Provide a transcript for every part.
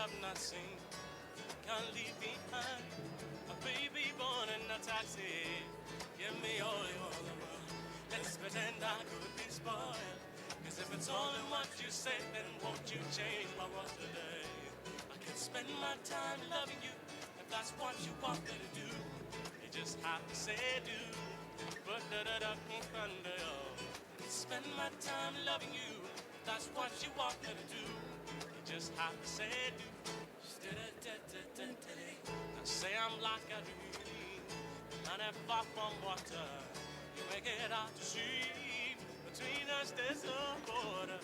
have not seen. Can't leave behind a baby born in a taxi. Give me all your love. Let's pretend I could be spoiled. Cause if it's all in what you say, then won't you change my world today? I can spend my time loving you if that's what you want me to do. You just have to say do. But thunder. I can spend my time loving you if that's what you want me to do. You just have to say do. Now say I'm like a dream, not that far from water. You make it out to sea. Between us there's a border.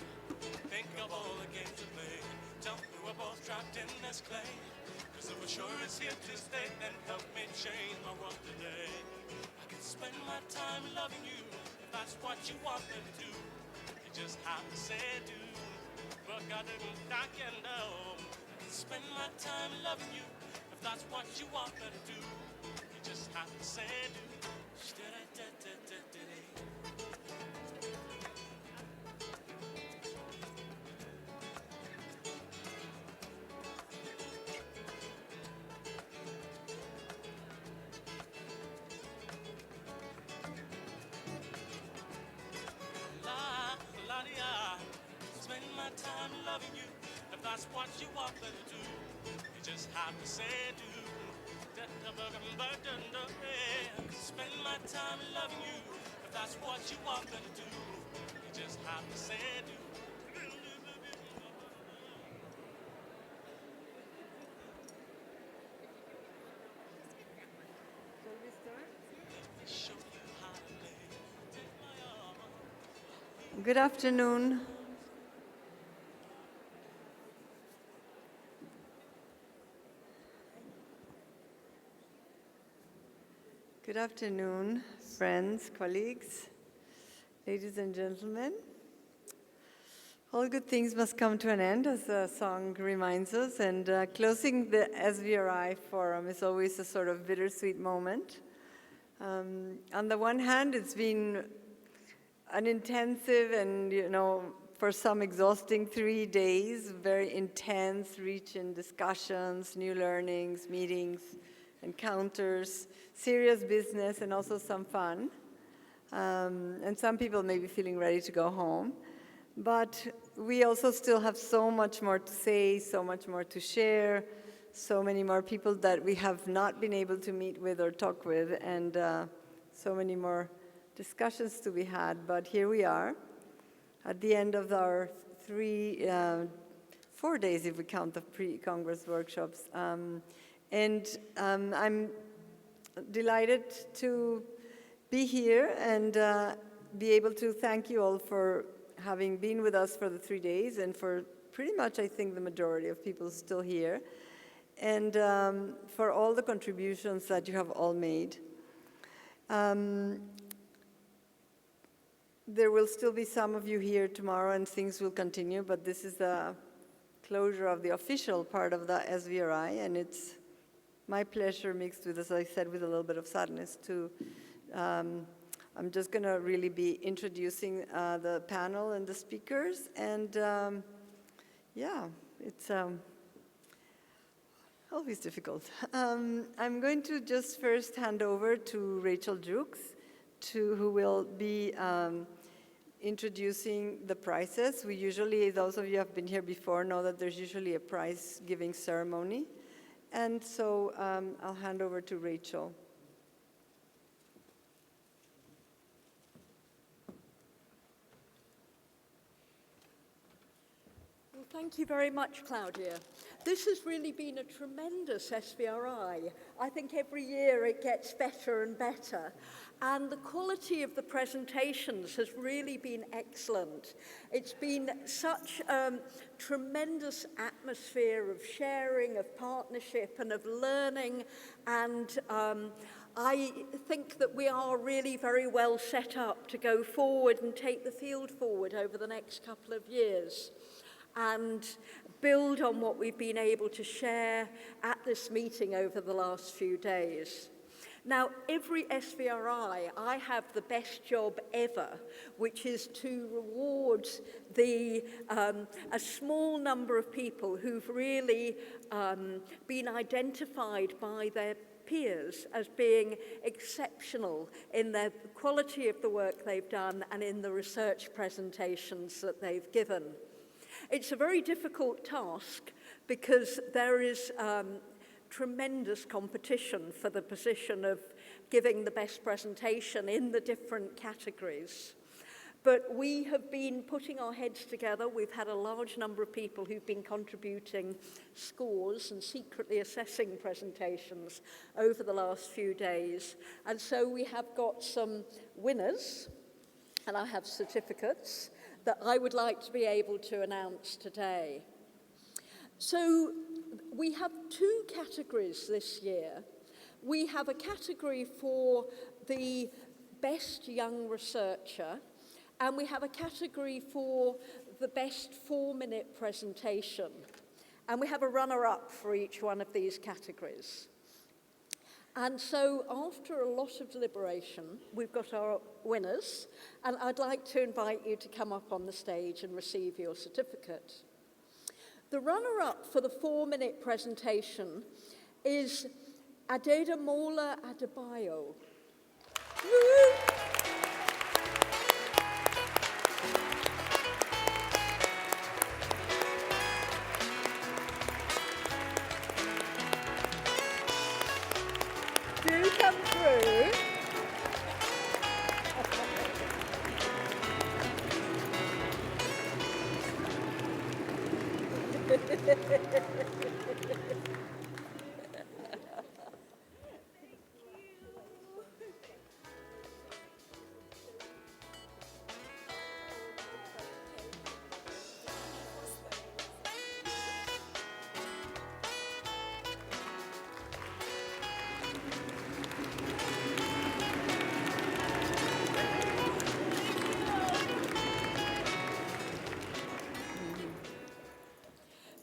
Think of all the games we play. Tell me we're both trapped in this clay. Cause if we're sure it's here to stay, then help me change my world today. I can spend my time loving you if that's what you want me to do. You just have to say do. But I can know. Spend my time loving you if that's what you want me to do. You just have to say do. Spend my time loving you if that's what you want me to do. You just have to say do. Spend my time loving you if that's what you want me to do. You just have to say do. Shall we start? Show you how to play. Take my arm. Good afternoon. Good afternoon, friends, colleagues, ladies and gentlemen. All good things must come to an end, as the song reminds us, and closing the SVRI forum is always a sort of bittersweet moment. On the one hand, it's been an intensive and, for some exhausting 3 days, very intense, rich in discussions, new learnings, meetings, encounters, serious business, and also some fun. And some people may be feeling ready to go home. But we also still have so much more to say, so much more to share, so many more people that we have not been able to meet with or talk with, and so many more discussions to be had. But here we are at the end of our 4 days, if we count the pre-Congress workshops. And I'm delighted to be here and be able to thank you all for having been with us for the 3 days, and for pretty much, I think, the majority of people still here, and for all the contributions that you have all made. There will still be some of you here tomorrow, and things will continue, but this is the closure of the official part of the SVRI, and it's my pleasure mixed with, as I said, with a little bit of sadness to I'm just going to really be introducing the panel and the speakers, and yeah, it's always difficult. I'm going to just first hand over to Rachel Jukes, who will be introducing the prizes. We usually, those of you who have been here before, know that there's usually a prize-giving ceremony. And so I'll hand over to Rachel. Well, thank you very much, Claudia. This has really been a tremendous SVRI. I think every year it gets better and better. And the quality of the presentations has really been excellent. It's been such a tremendous atmosphere of sharing, of partnership, and of learning. And I think that we are really very well set up to go forward and take the field forward over the next couple of years, and build on what we've been able to share at this meeting over the last few days. Now, every SVRI, I have the best job ever, which is to reward a small number of people who've really been identified by their peers as being exceptional in the quality of the work they've done and in the research presentations that they've given. It's a very difficult task because there is tremendous competition for the position of giving the best presentation in the different categories. But we have been putting our heads together. We've had a large number of people who've been contributing scores and secretly assessing presentations over the last few days. And so we have got some winners, and I have certificates that I would like to be able to announce today. So we have two categories this year. We have a category for the best young researcher, and we have a category for the best 4-minute presentation. And we have a runner-up for each one of these categories. And so after a lot of deliberation, we've got our winners, and I'd like to invite you to come up on the stage and receive your certificate. The runner-up for the 4-minute presentation is Adedamola Adebayo. Woo! Do come through.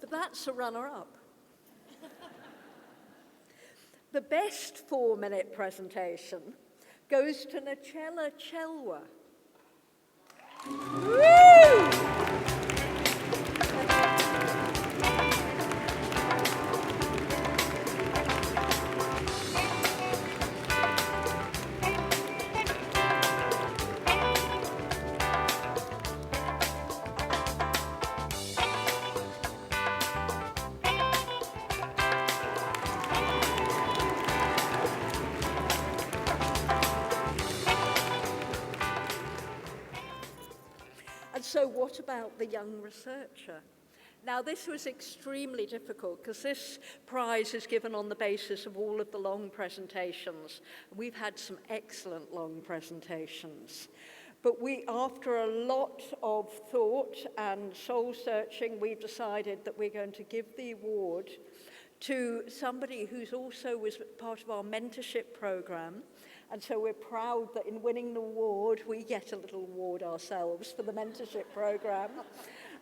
But that's a runner-up. The best 4-minute presentation goes to Nachela Chelwa. Woo! And so what about the young researcher? Now, this was extremely difficult because this prize is given on the basis of all of the long presentations. We've had some excellent long presentations. But after a lot of thought and soul searching, we've decided that we're going to give the award to somebody who's also was part of our mentorship program. And so we're proud that in winning the award, we get a little award ourselves for the mentorship program.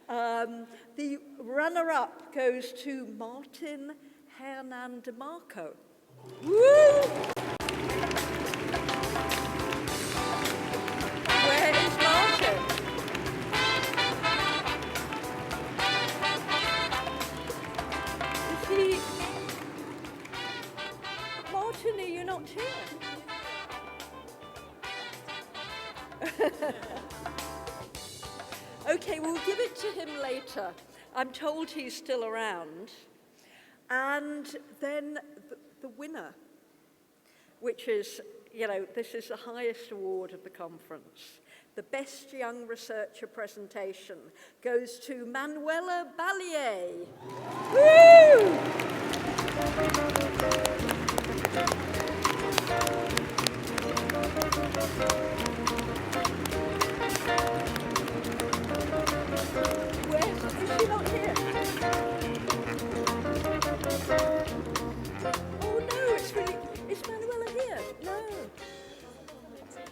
The runner-up goes to Martin Hernan DeMarco. Woo! Where is Martin? Is he... Martin, are you not here? Okay, we'll give it to him later. I'm told he's still around. And then the winner, which is, this is the highest award of the conference. The best young researcher presentation goes to Manuela Ballier. Woo! Is she not here? Oh no, is Manuela here? No.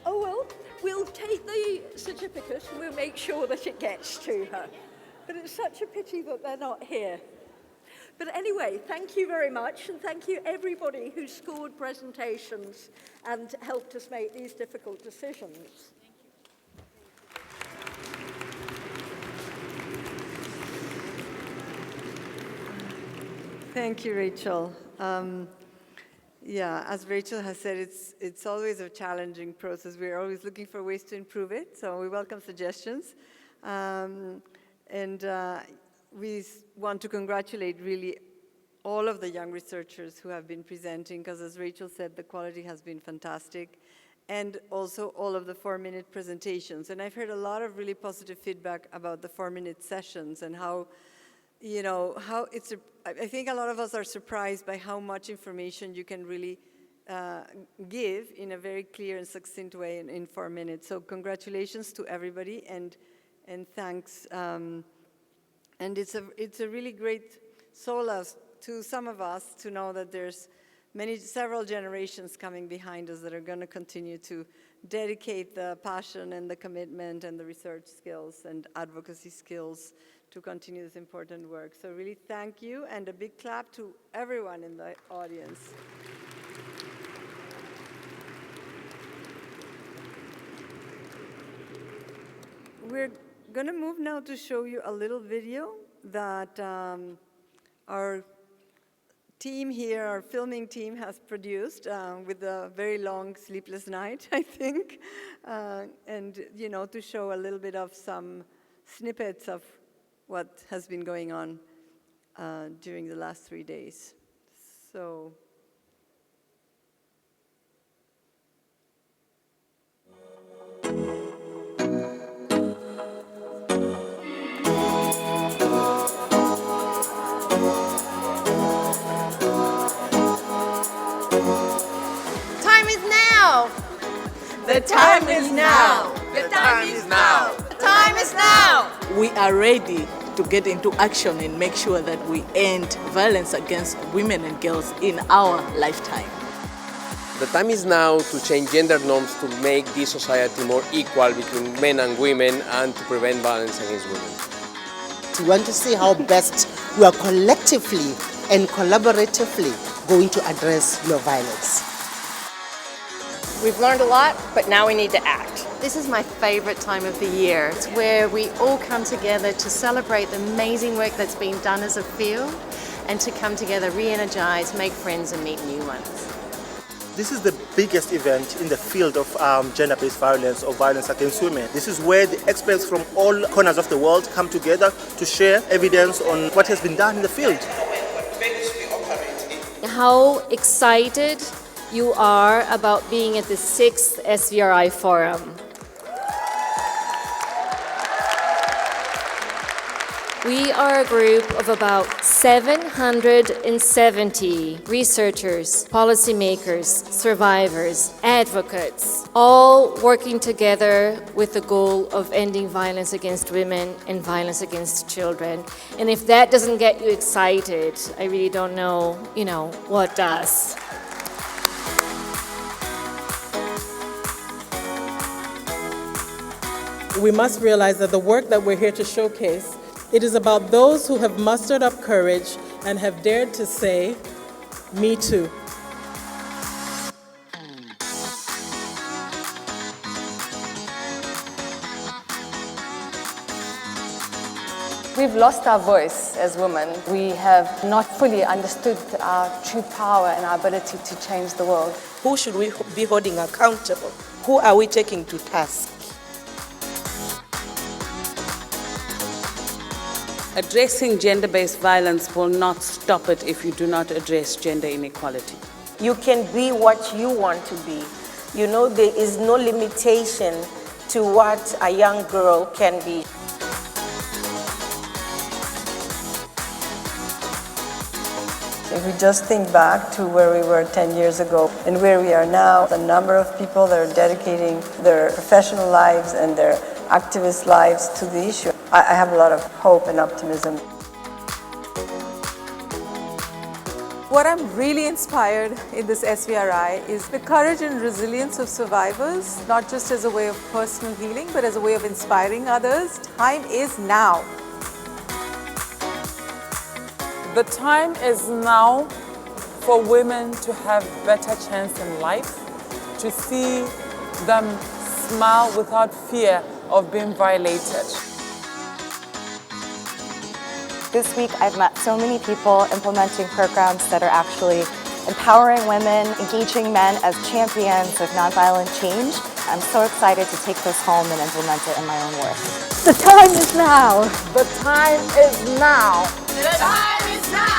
Oh well, we'll take the certificate and we'll make sure that it gets to her. But it's such a pity that they're not here. But anyway, thank you very much, and thank you everybody who scored presentations and helped us make these difficult decisions. Thank you, Rachel. Yeah, as Rachel has said, it's always a challenging process. We're always looking for ways to improve it, so we welcome suggestions. We want to congratulate really all of the young researchers who have been presenting, because as Rachel said, the quality has been fantastic, and also all of the 4-minute presentations. And I've heard a lot of really positive feedback about the 4-minute sessions and how, you know, how it's I think a lot of us are surprised by how much information you can really give in a very clear and succinct way in 4 minutes. So congratulations to everybody, and thanks. And it's a really great solace to some of us to know that there's several generations coming behind us that are going to continue to dedicate the passion and the commitment and the research skills and advocacy skills to continue this important work. So really thank you, and a big clap to everyone in the audience. We're going to move now to show you a little video that our team here, our filming team, has produced with a very long sleepless night, I think, and, you know, to show a little bit of some snippets of what has been going on during the last 3 days. So. Time is now! The time is now! The time is now! The time is now! We are ready to get into action and make sure that we end violence against women and girls in our lifetime. The time is now to change gender norms to make this society more equal between men and women and to prevent violence against women. We want to see how best we are collectively and collaboratively going to address your violence. We've learned a lot, but now we need to act. This is my favorite time of the year. It's where we all come together to celebrate the amazing work that's been done as a field and to come together, re-energize, make friends and meet new ones. This is the biggest event in the field of gender-based violence or violence against women. This is where the experts from all corners of the world come together to share evidence on what has been done in the field. How excited you are about being at the 6th SVRI Forum. We are a group of about 770 researchers, policymakers, survivors, advocates, all working together with the goal of ending violence against women and violence against children. And if that doesn't get you excited, I really don't know, what does. We must realize that the work that we're here to showcase, it is about those who have mustered up courage and have dared to say, "Me too." We've lost our voice as women. We have not fully understood our true power and our ability to change the world. Who should we be holding accountable? Who are we taking to task? Addressing gender-based violence will not stop it if you do not address gender inequality. You can be what you want to be. There is no limitation to what a young girl can be. If we just think back to where we were 10 years ago and where we are now, the number of people that are dedicating their professional lives and their activist lives to the issue, I have a lot of hope and optimism. What I'm really inspired in this SVRI is the courage and resilience of survivors, not just as a way of personal healing, but as a way of inspiring others. Time is now. The time is now for women to have better chance in life, to see them smile without fear of being violated. This week, I've met so many people implementing programs that are actually empowering women, engaging men as champions of nonviolent change. I'm so excited to take this home and implement it in my own work. The time is now. The time is now. The time is now.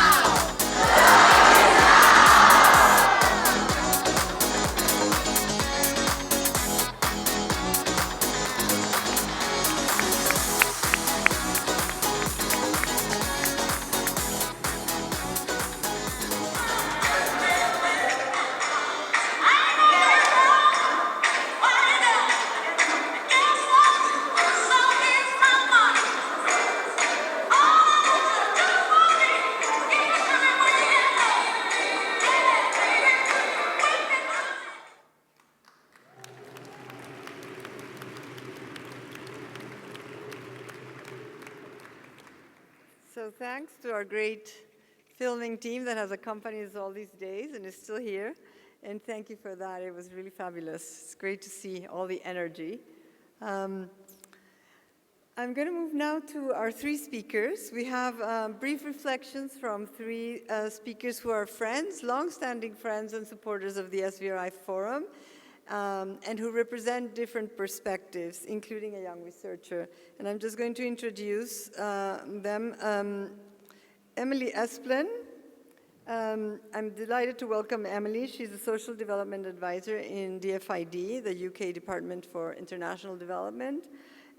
So thanks to our great filming team that has accompanied us all these days and is still here. And thank you for that. It was really fabulous. It's great to see all the energy. I'm going to move now to our three speakers. We have brief reflections from three speakers who are friends, long-standing friends and supporters of the SVRI Forum, and who represent different perspectives, including a young researcher. And I'm just going to introduce them. Emily Esplin. I'm delighted to welcome Emily. She's a social development advisor in DFID, the UK Department for International Development.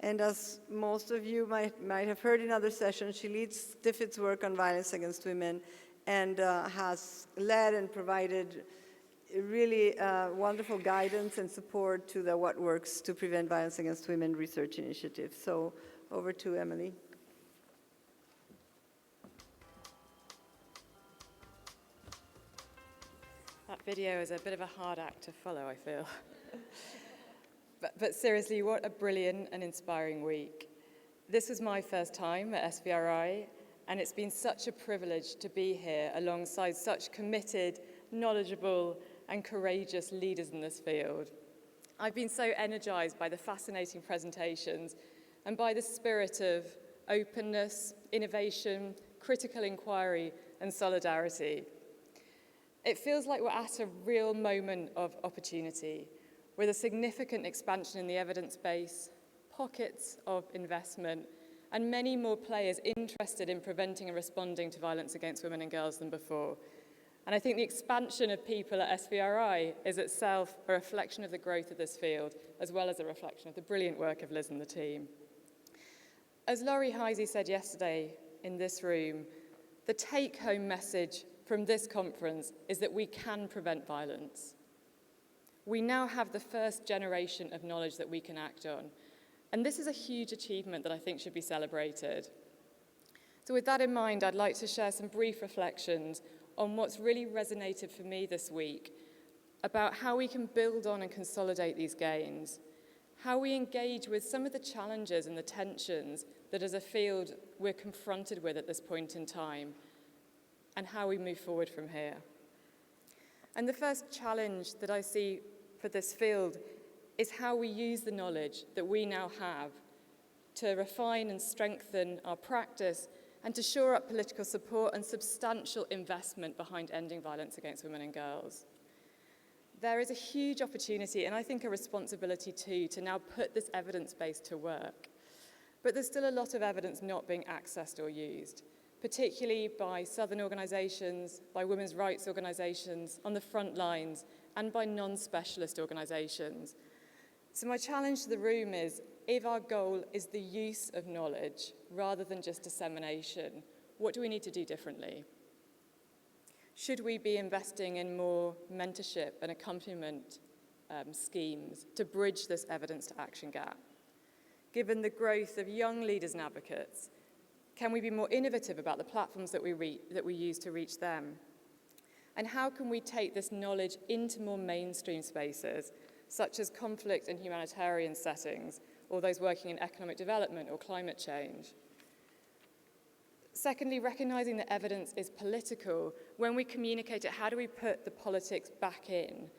And as most of you might have heard in other sessions, she leads DFID's work on violence against women and has led and provided really wonderful guidance and support to the What Works to Prevent Violence Against Women research initiative. So over to Emily. That video is a bit of a hard act to follow, I feel. But seriously, what a brilliant and inspiring week. This was my first time at SVRI, and it's been such a privilege to be here alongside such committed, knowledgeable, and courageous leaders in this field. I've been so energized by the fascinating presentations and by the spirit of openness, innovation, critical inquiry, and solidarity. It feels like we're at a real moment of opportunity, with a significant expansion in the evidence base, pockets of investment, and many more players interested in preventing and responding to violence against women and girls than before. And I think the expansion of people at SVRI is itself a reflection of the growth of this field, as well as a reflection of the brilliant work of Liz and the team. As Laurie Heisey said yesterday in this room, the take-home message from this conference is that we can prevent violence. We now have the first generation of knowledge that we can act on. And this is a huge achievement that I think should be celebrated. So with that in mind, I'd like to share some brief reflections on what's really resonated for me this week about how we can build on and consolidate these gains, how we engage with some of the challenges and the tensions that as a field we're confronted with at this point in time, and how we move forward from here. And the first challenge that I see for this field is how we use the knowledge that we now have to refine and strengthen our practice and to shore up political support and substantial investment behind ending violence against women and girls. There is a huge opportunity, and I think a responsibility too, to now put this evidence base to work. But there's still a lot of evidence not being accessed or used, particularly by Southern organisations, by women's rights organisations on the front lines, and by non-specialist organisations. So my challenge to the room is, if our goal is the use of knowledge rather than just dissemination, what do we need to do differently? Should we be investing in more mentorship and accompaniment schemes to bridge this evidence to action gap? Given the growth of young leaders and advocates, can we be more innovative about the platforms that we use to reach them? And how can we take this knowledge into more mainstream spaces, such as conflict and humanitarian settings, or those working in economic development or climate change? Secondly, recognising that evidence is political. When we communicate it, how do we put the politics back in?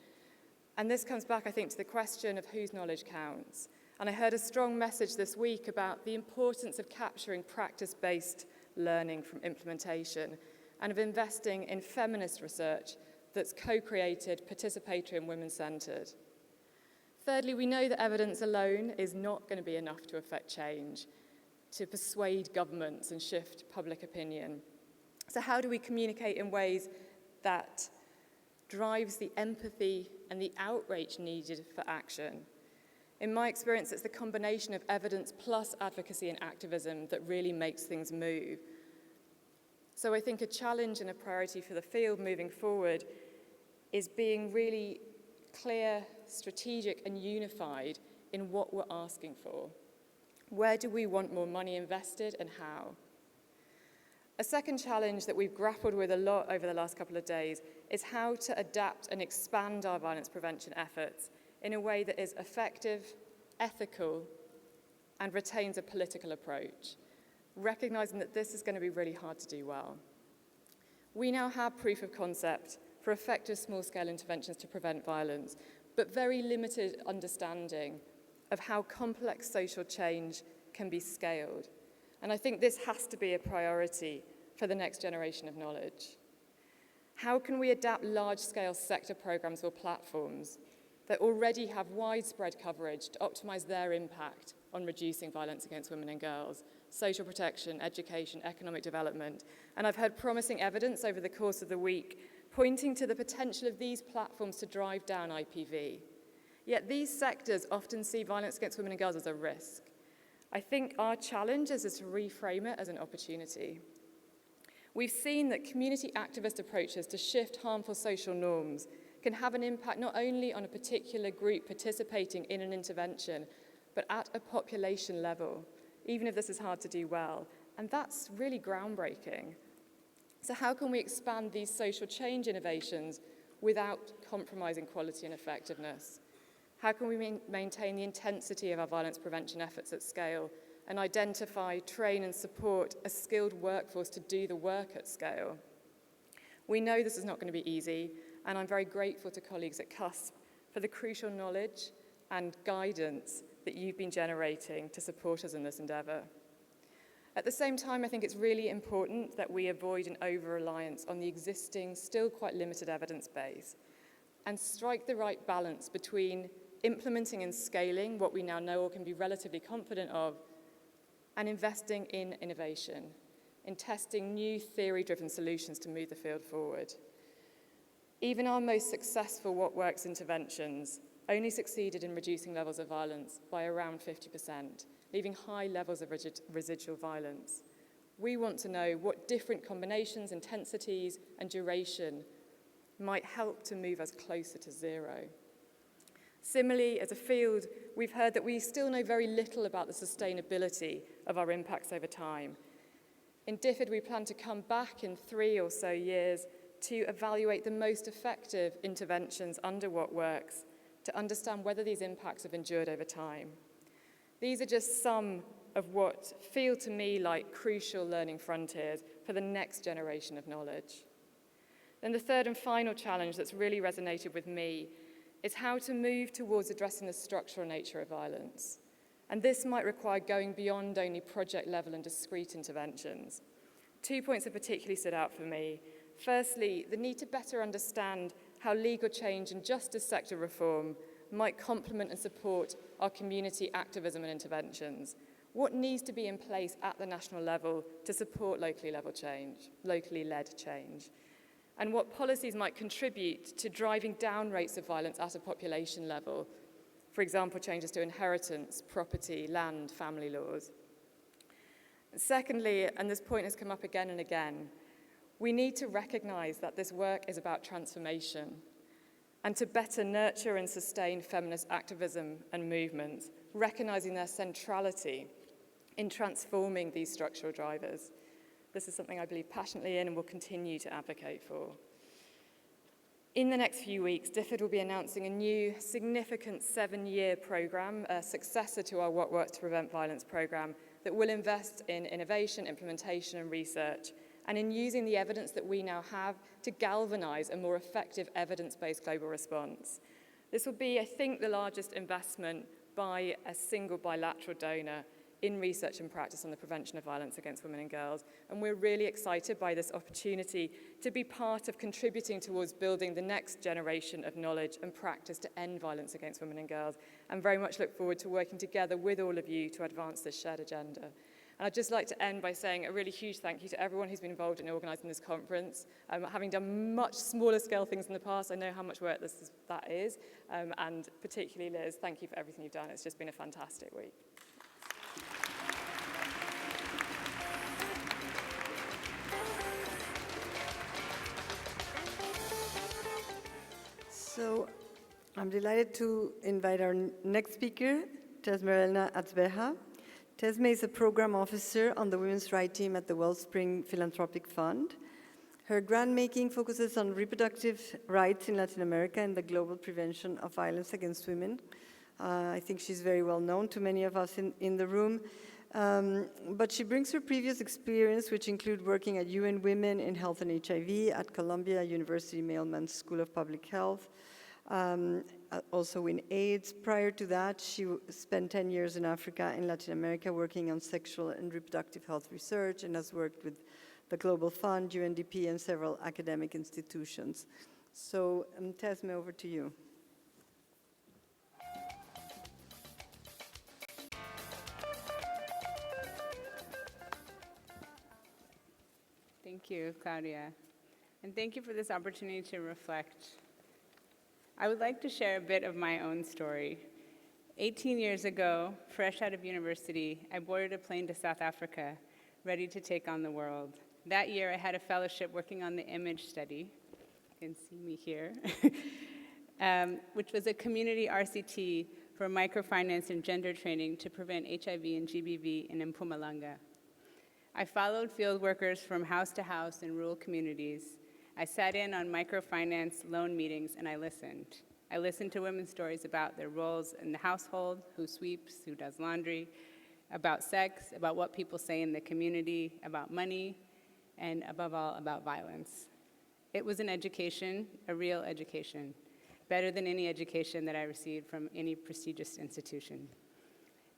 And this comes back, I think, to the question of whose knowledge counts. And I heard a strong message this week about the importance of capturing practice-based learning from implementation and of investing in feminist research that's co-created, participatory and women-centred. Thirdly, we know that evidence alone is not going to be enough to affect change, to persuade governments and shift public opinion. So how do we communicate in ways that drives the empathy and the outrage needed for action? In my experience, it's the combination of evidence plus advocacy and activism that really makes things move. So I think a challenge and a priority for the field moving forward is being really clear, strategic, and unified in what we're asking for. Where do we want more money invested and how? A second challenge that we've grappled with a lot over the last couple of days is how to adapt and expand our violence prevention efforts in a way that is effective, ethical, and retains a political approach, recognizing that this is going to be really hard to do well. We now have proof of concept for effective small-scale interventions to prevent violence, but very limited understanding of how complex social change can be scaled. And I think this has to be a priority for the next generation of knowledge. How can we adapt large-scale sector programs or platforms that already have widespread coverage to optimize their impact on reducing violence against women and girls, social protection, education, economic development? And I've heard promising evidence over the course of the week pointing to the potential of these platforms to drive down IPV. Yet these sectors often see violence against women and girls as a risk. I think our challenge is to reframe it as an opportunity. We've seen that community activist approaches to shift harmful social norms can have an impact not only on a particular group participating in an intervention, but at a population level, even if this is hard to do well. And that's really groundbreaking. So how can we expand these social change innovations without compromising quality and effectiveness? How can we maintain the intensity of our violence prevention efforts at scale and identify, train and support a skilled workforce to do the work at scale? We know this is not going to be easy, and I'm very grateful to colleagues at CUSP for the crucial knowledge and guidance that you've been generating to support us in this endeavour. At the same time, I think it's really important that we avoid an over-reliance on the existing, still quite limited evidence base and strike the right balance between implementing and scaling what we now know or can be relatively confident of, and investing in innovation, in testing new theory-driven solutions to move the field forward. Even our most successful What Works interventions only succeeded in reducing levels of violence by around 50%, leaving high levels of residual violence. We want to know what different combinations, intensities, and duration might help to move us closer to zero. Similarly, as a field, we've heard that we still know very little about the sustainability of our impacts over time. In DFID, we plan to come back in 3 or so years to evaluate the most effective interventions under What Works to understand whether these impacts have endured over time. These are just some of what feel to me like crucial learning frontiers for the next generation of knowledge. Then the third and final challenge that's really resonated with me is how to move towards addressing the structural nature of violence. And this might require going beyond only project level and discrete interventions. 2 points have particularly stood out for me. Firstly, the need to better understand how legal change and justice sector reform might complement and support our community activism and interventions. What needs to be in place at the national level to support locally led change? And what policies might contribute to driving down rates of violence at a population level? For example, changes to inheritance, property, land, family laws. Secondly, and this point has come up again and again, we need to recognize that this work is about transformation and to better nurture and sustain feminist activism and movements, recognizing their centrality in transforming these structural drivers. This is something I believe passionately in and will continue to advocate for. In the next few weeks, DFID will be announcing a new significant 7-year programme, a successor to our What Works to Prevent Violence programme, that will invest in innovation, implementation, and research, and in using the evidence that we now have to galvanize a more effective evidence-based global response. This will be, I think, the largest investment by a single bilateral donor in research and practice on the prevention of violence against women and girls. And we're really excited by this opportunity to be part of contributing towards building the next generation of knowledge and practice to end violence against women and girls, and very much look forward to working together with all of you to advance this shared agenda. And I'd just like to end by saying a really huge thank you to everyone who's been involved in organising this conference. Having done much smaller scale things in the past, I know how much work that is. And particularly Liz, thank you for everything you've done. It's just been a fantastic week. So I'm delighted to invite our next speaker, Tesmerelna Atzbeha. Tesme is a program officer on the Women's Rights Team at the Wellspring Philanthropic Fund. Her grant-making focuses on reproductive rights in Latin America and the global prevention of violence against women. I think she's very well known to many of us in the room. But she brings her previous experience, which include working at UN Women in Health and HIV, at Columbia University Mailman's School of Public Health, also in AIDS. Prior to that, she spent 10 years in Africa and Latin America working on sexual and reproductive health research, and has worked with the Global Fund, UNDP, and several academic institutions. So, Tesme, over to you. Thank you, Claudia. And thank you for this opportunity to reflect. I would like to share a bit of my own story. 18 years ago, fresh out of university, I boarded a plane to South Africa, ready to take on the world. That year, I had a fellowship working on the image study. You can see me here. Which was a community RCT for microfinance and gender training to prevent HIV and GBV in Mpumalanga. I followed field workers from house to house in rural communities. I sat in on microfinance loan meetings and I listened. I listened to women's stories about their roles in the household, who sweeps, who does laundry, about sex, about what people say in the community, about money, and above all, about violence. It was an education, a real education, better than any education that I received from any prestigious institution.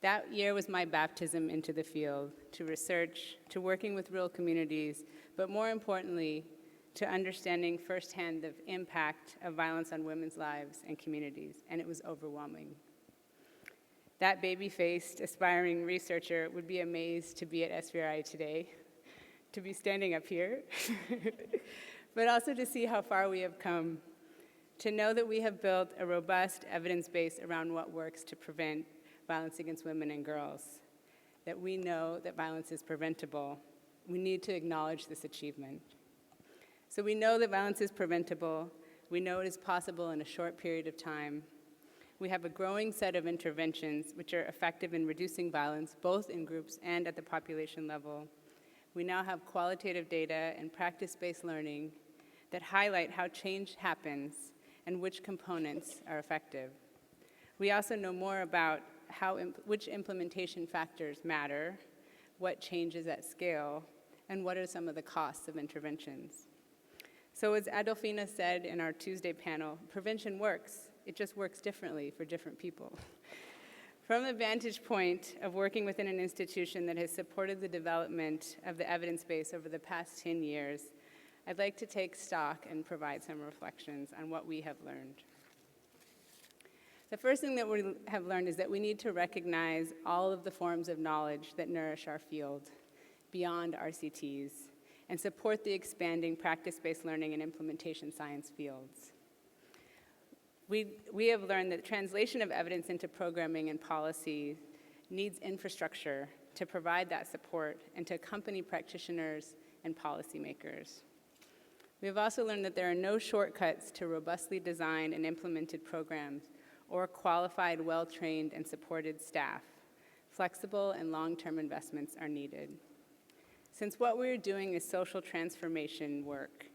That year was my baptism into the field, to research, to working with rural communities, but more importantly, to understanding firsthand the impact of violence on women's lives and communities, and it was overwhelming. That baby-faced, aspiring researcher would be amazed to be at SVRI today, to be standing up here, but also to see how far we have come, to know that we have built a robust evidence base around what works to prevent violence against women and girls, that we know that violence is preventable. We need to acknowledge this achievement. So we know that violence is preventable. We know it is possible in a short period of time. We have a growing set of interventions which are effective in reducing violence, both in groups and at the population level. We now have qualitative data and practice-based learning that highlight how change happens and which components are effective. We also know more about which implementation factors matter, what changes at scale, and what are some of the costs of interventions. So as Adolfina said in our Tuesday panel, prevention works. It just works differently for different people. From the vantage point of working within an institution that has supported the development of the evidence base over the past 10 years, I'd like to take stock and provide some reflections on what we have learned. The first thing that we have learned is that we need to recognize all of the forms of knowledge that nourish our field beyond RCTs and support the expanding practice-based learning and implementation science fields. We have learned that translation of evidence into programming and policy needs infrastructure to provide that support and to accompany practitioners and policymakers. We have also learned that there are no shortcuts to robustly designed and implemented programs or qualified, well-trained, and supported staff. Flexible and long-term investments are needed. Since what we're doing is social transformation work,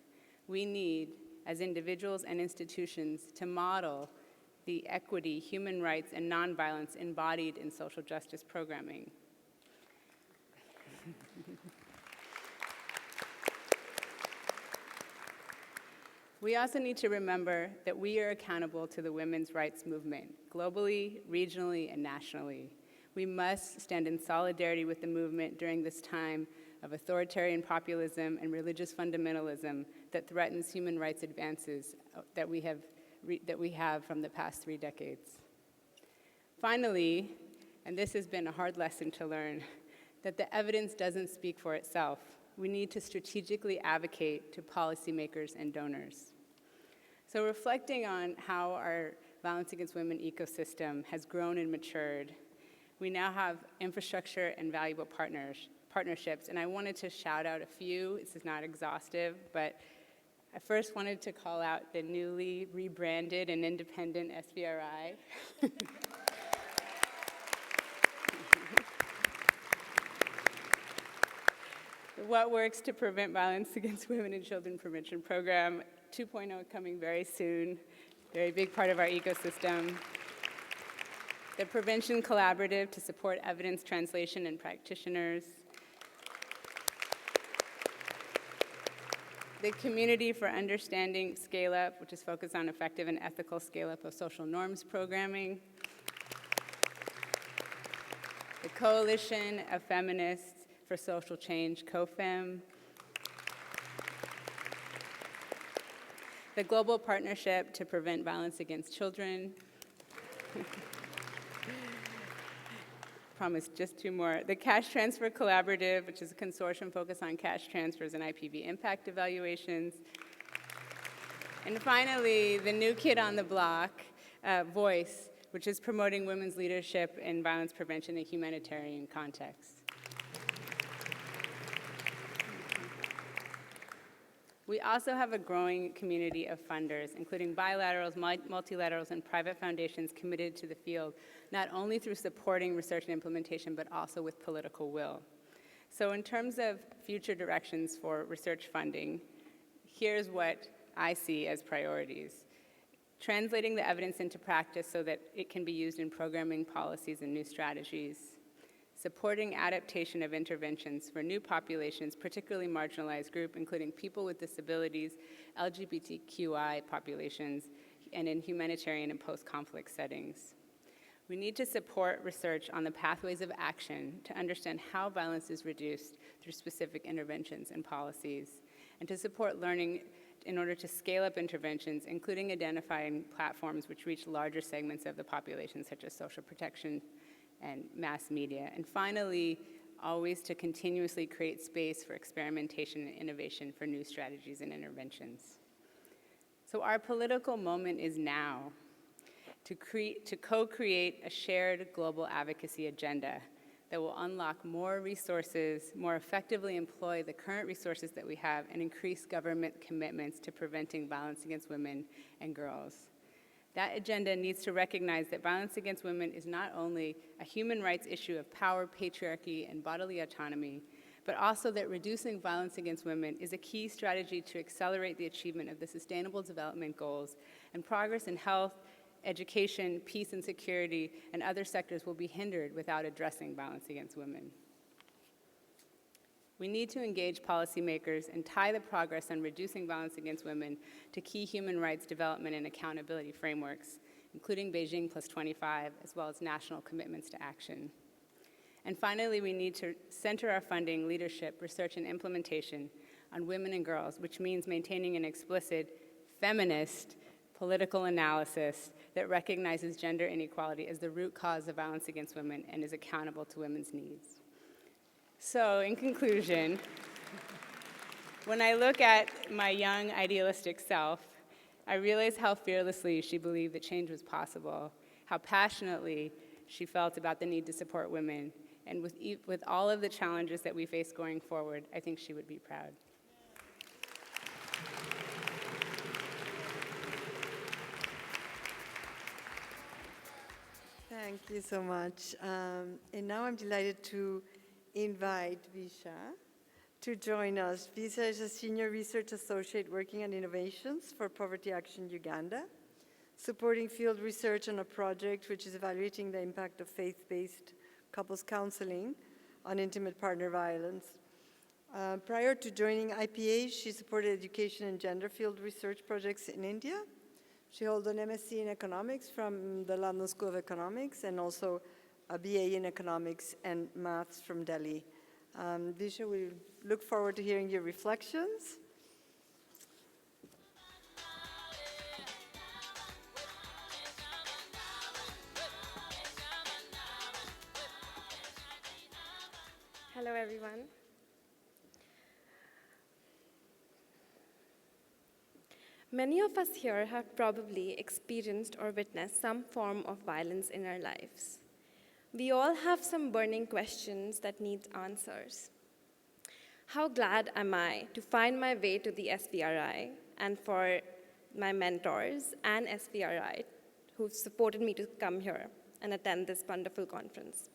we need, as individuals and institutions, to model the equity, human rights, and nonviolence embodied in social justice programming. We also need to remember that we are accountable to the women's rights movement, globally, regionally, and nationally. We must stand in solidarity with the movement during this time of authoritarian populism and religious fundamentalism that threatens human rights advances that we have from the past 3 decades. Finally, and this has been a hard lesson to learn, that the evidence doesn't speak for itself. We need to strategically advocate to policymakers and donors. So reflecting on how our violence against women ecosystem has grown and matured, we now have infrastructure and valuable partnerships, and I wanted to shout out a few. This is not exhaustive, but I first wanted to call out the newly rebranded and independent SVRI. What Works to Prevent Violence Against Women and Children Prevention Program 2.0 coming very soon, very big part of our ecosystem. The Prevention Collaborative to support evidence translation and practitioners. The Community for Understanding Scale Up, which is focused on effective and ethical scale-up of social norms programming. The Coalition of Feminists for Social Change, COFEM. The Global Partnership to Prevent Violence Against Children. Promise just 2 more. The Cash Transfer Collaborative, which is a consortium focused on cash transfers and IPV impact evaluations. And finally, the new kid on the block, Voice, which is promoting women's leadership in violence prevention in a humanitarian context. We also have a growing community of funders, including bilaterals, multilaterals, and private foundations committed to the field, not only through supporting research and implementation, but also with political will. So in terms of future directions for research funding, here's what I see as priorities. Translating the evidence into practice so that it can be used in programming policies and new strategies. Supporting adaptation of interventions for new populations, particularly marginalized groups, including people with disabilities, LGBTQI populations, and in humanitarian and post-conflict settings. We need to support research on the pathways of action to understand how violence is reduced through specific interventions and policies, and to support learning in order to scale up interventions, including identifying platforms which reach larger segments of the population, such as social protection and mass media. And finally, always to continuously create space for experimentation and innovation for new strategies and interventions. So our political moment is now to co-create a shared global advocacy agenda that will unlock more resources, more effectively employ the current resources that we have, and increase government commitments to preventing violence against women and girls. That agenda needs to recognize that violence against women is not only a human rights issue of power, patriarchy, and bodily autonomy, but also that reducing violence against women is a key strategy to accelerate the achievement of the Sustainable Development Goals, and progress in health, education, peace and security, and other sectors will be hindered without addressing violence against women. We need to engage policymakers and tie the progress on reducing violence against women to key human rights development and accountability frameworks, including Beijing +25, as well as national commitments to action. And finally, we need to center our funding, leadership, research, and implementation on women and girls, which means maintaining an explicit feminist political analysis that recognizes gender inequality as the root cause of violence against women and is accountable to women's needs. So, in conclusion, when I look at my young, idealistic self, I realize how fearlessly she believed that change was possible, how passionately she felt about the need to support women, and with all of the challenges that we face going forward, I think she would be proud. Thank you so much. And now I'm delighted to invite Visha to join us. Visha is a senior research associate working on innovations for Poverty Action Uganda, supporting field research on a project which is evaluating the impact of faith-based couples counseling on intimate partner violence. Prior to joining IPA, she supported education and gender field research projects in India. She holds an MSc in economics from the London School of Economics and also a BA in economics and maths from Delhi. Disha, we look forward to hearing your reflections. Hello, everyone. Many of us here have probably experienced or witnessed some form of violence in our lives. We all have some burning questions that need answers. How glad am I to find my way to the SVRI and for my mentors and SVRI who've supported me to come here and attend this wonderful conference.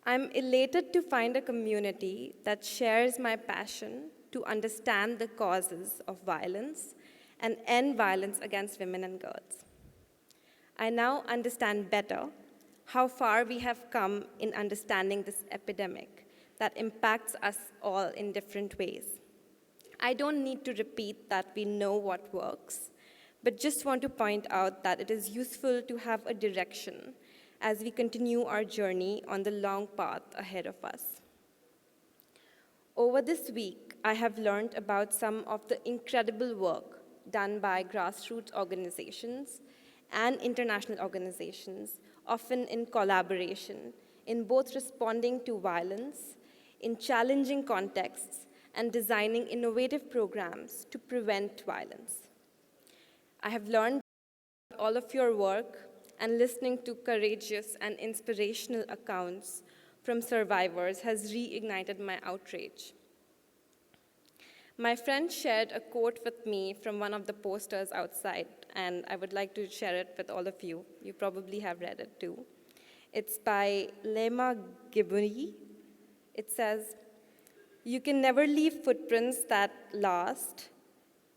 I'm elated to find a community that shares my passion to understand the causes of violence and end violence against women and girls. I now understand better how far we have come in understanding this epidemic that impacts us all in different ways. I don't need to repeat that we know what works, but just want to point out that it is useful to have a direction as we continue our journey on the long path ahead of us. Over this week, I have learned about some of the incredible work done by grassroots organizations and international organizations, often in collaboration, in both responding to violence, in challenging contexts, and designing innovative programs to prevent violence. I have learned all of your work and listening to courageous and inspirational accounts from survivors has reignited my outrage. My friend shared a quote with me from one of the posters outside, and I would like to share it with all of you. You probably have read it too. It's by Lema Giburi. It says, "You can never leave footprints that last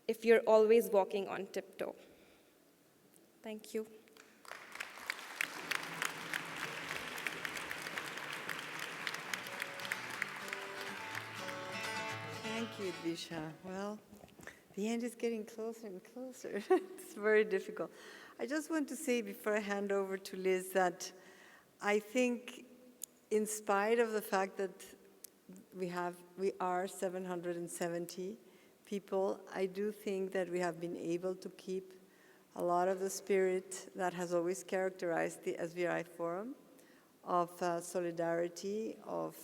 if you're always walking on tiptoe." Thank you. Thank you, Disha. Well, the end is getting closer and closer. It's very difficult. I just want to say before I hand over to Liz that I think in spite of the fact that we are 770 people, I do think that we have been able to keep a lot of the spirit that has always characterized the SVRI Forum of solidarity, of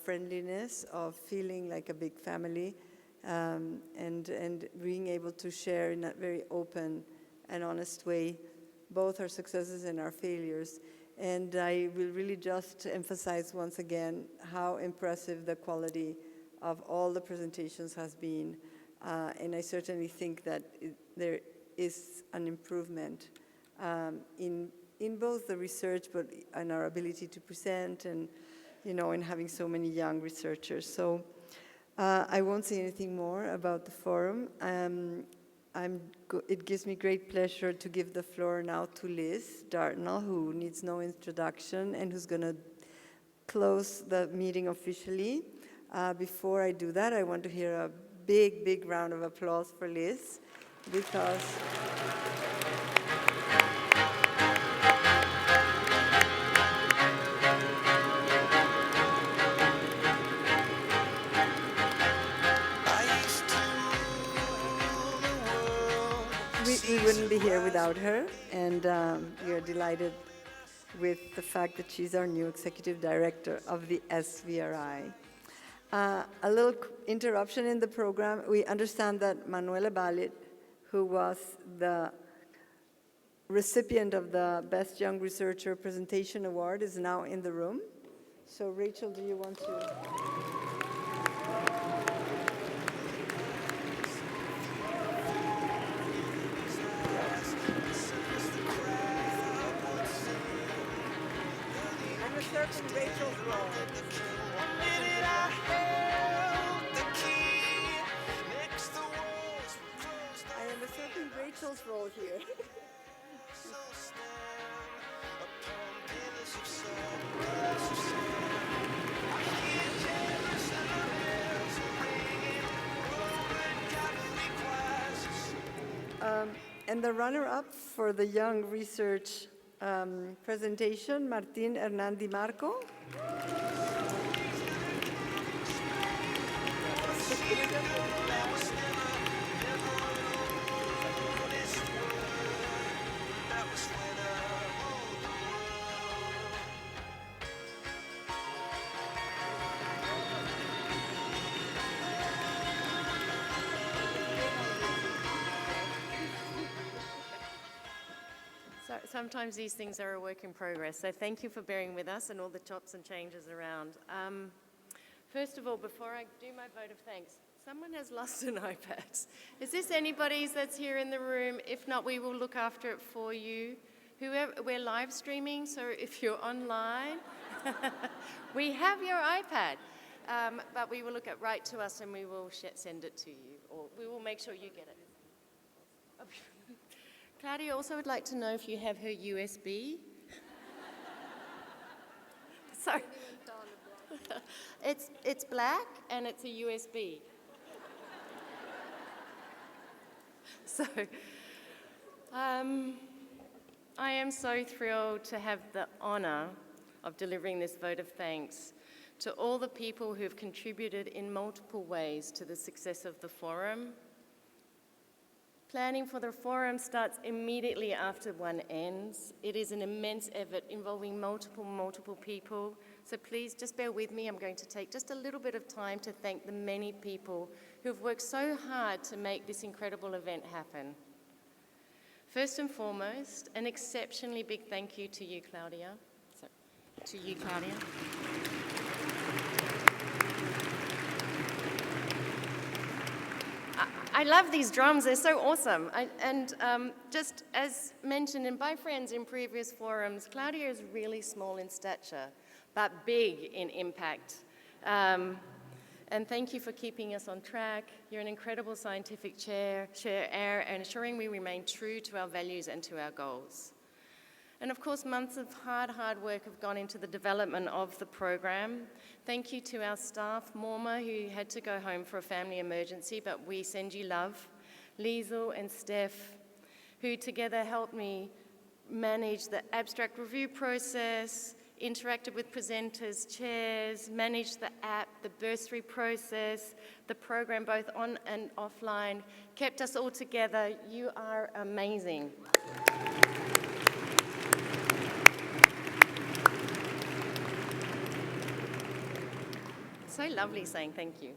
friendliness, of feeling like a big family, and being able to share in a very open and honest way both our successes and our failures. And I will really just emphasize once again how impressive the quality of all the presentations has been. And I certainly think that there is an improvement in both the research, but in our ability to present and in having so many young researchers. So I won't say anything more about the forum. It gives me great pleasure to give the floor now to Liz Dartnell, who needs no introduction and who's going to close the meeting officially. Before I do that, I want to hear a big, big round of applause for Liz, because we wouldn't be here without her, and we are delighted with the fact that she's our new executive director of the SVRI. A little interruption in the program. We understand that Manuela Ballet, who was the recipient of the Best Young Researcher Presentation Award, is now in the room. So Rachel, do you want to? Rachel's role. I am usurping Rachel's role here. And the runner-up for the Young Research presentation, Martín Hernán Di Marco. So sometimes these things are a work in progress, so thank you for bearing with us and all the chops and changes around. First of all, before I do my vote of thanks, someone has lost an iPad. Is this anybody's that's here in the room? If not, we will look after it for you. We're live streaming, so if you're online, we have your iPad. But we will look at right to us and we will send it to you, or we will make sure you get it. Claudia also would like to know if you have her USB. Sorry. It's black and it's a USB. So, I am so thrilled to have the honor of delivering this vote of thanks to all the people who have contributed in multiple ways to the success of the forum. Planning for the forum starts immediately after one ends. It is an immense effort involving multiple people. So please just bear with me. I'm going to take just a little bit of time to thank the many people who have worked so hard to make this incredible event happen. First and foremost, an exceptionally big thank you to you, Claudia. I love these drums, they're so awesome. Just as mentioned by friends in previous forums, Claudia is really small in stature, but big in impact. And thank you for keeping us on track. You're an incredible scientific chair and ensuring we remain true to our values and to our goals. And of course, months of hard work have gone into the development of the program. Thank you to our staff, Morma, who had to go home for a family emergency, but we send you love. Liesel and Steph, who together helped me manage the abstract review process, interacted with presenters, chairs, managed the app, the bursary process, the program both on and offline, kept us all together. You are amazing. So lovely saying thank you.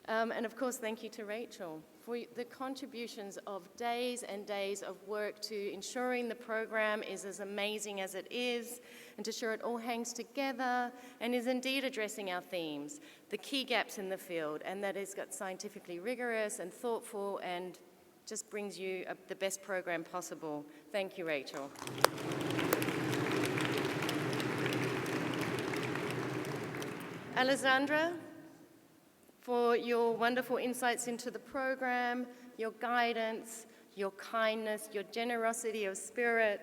And of course, thank you to Rachel for the contributions of days and days of work to ensuring the program is as amazing as it is, and to ensure it all hangs together and is indeed addressing our themes, the key gaps in the field, and that it's got scientifically rigorous and thoughtful and just brings you the best program possible. Thank you, Rachel. Alessandra, for your wonderful insights into the program, your guidance, your kindness, your generosity of spirit,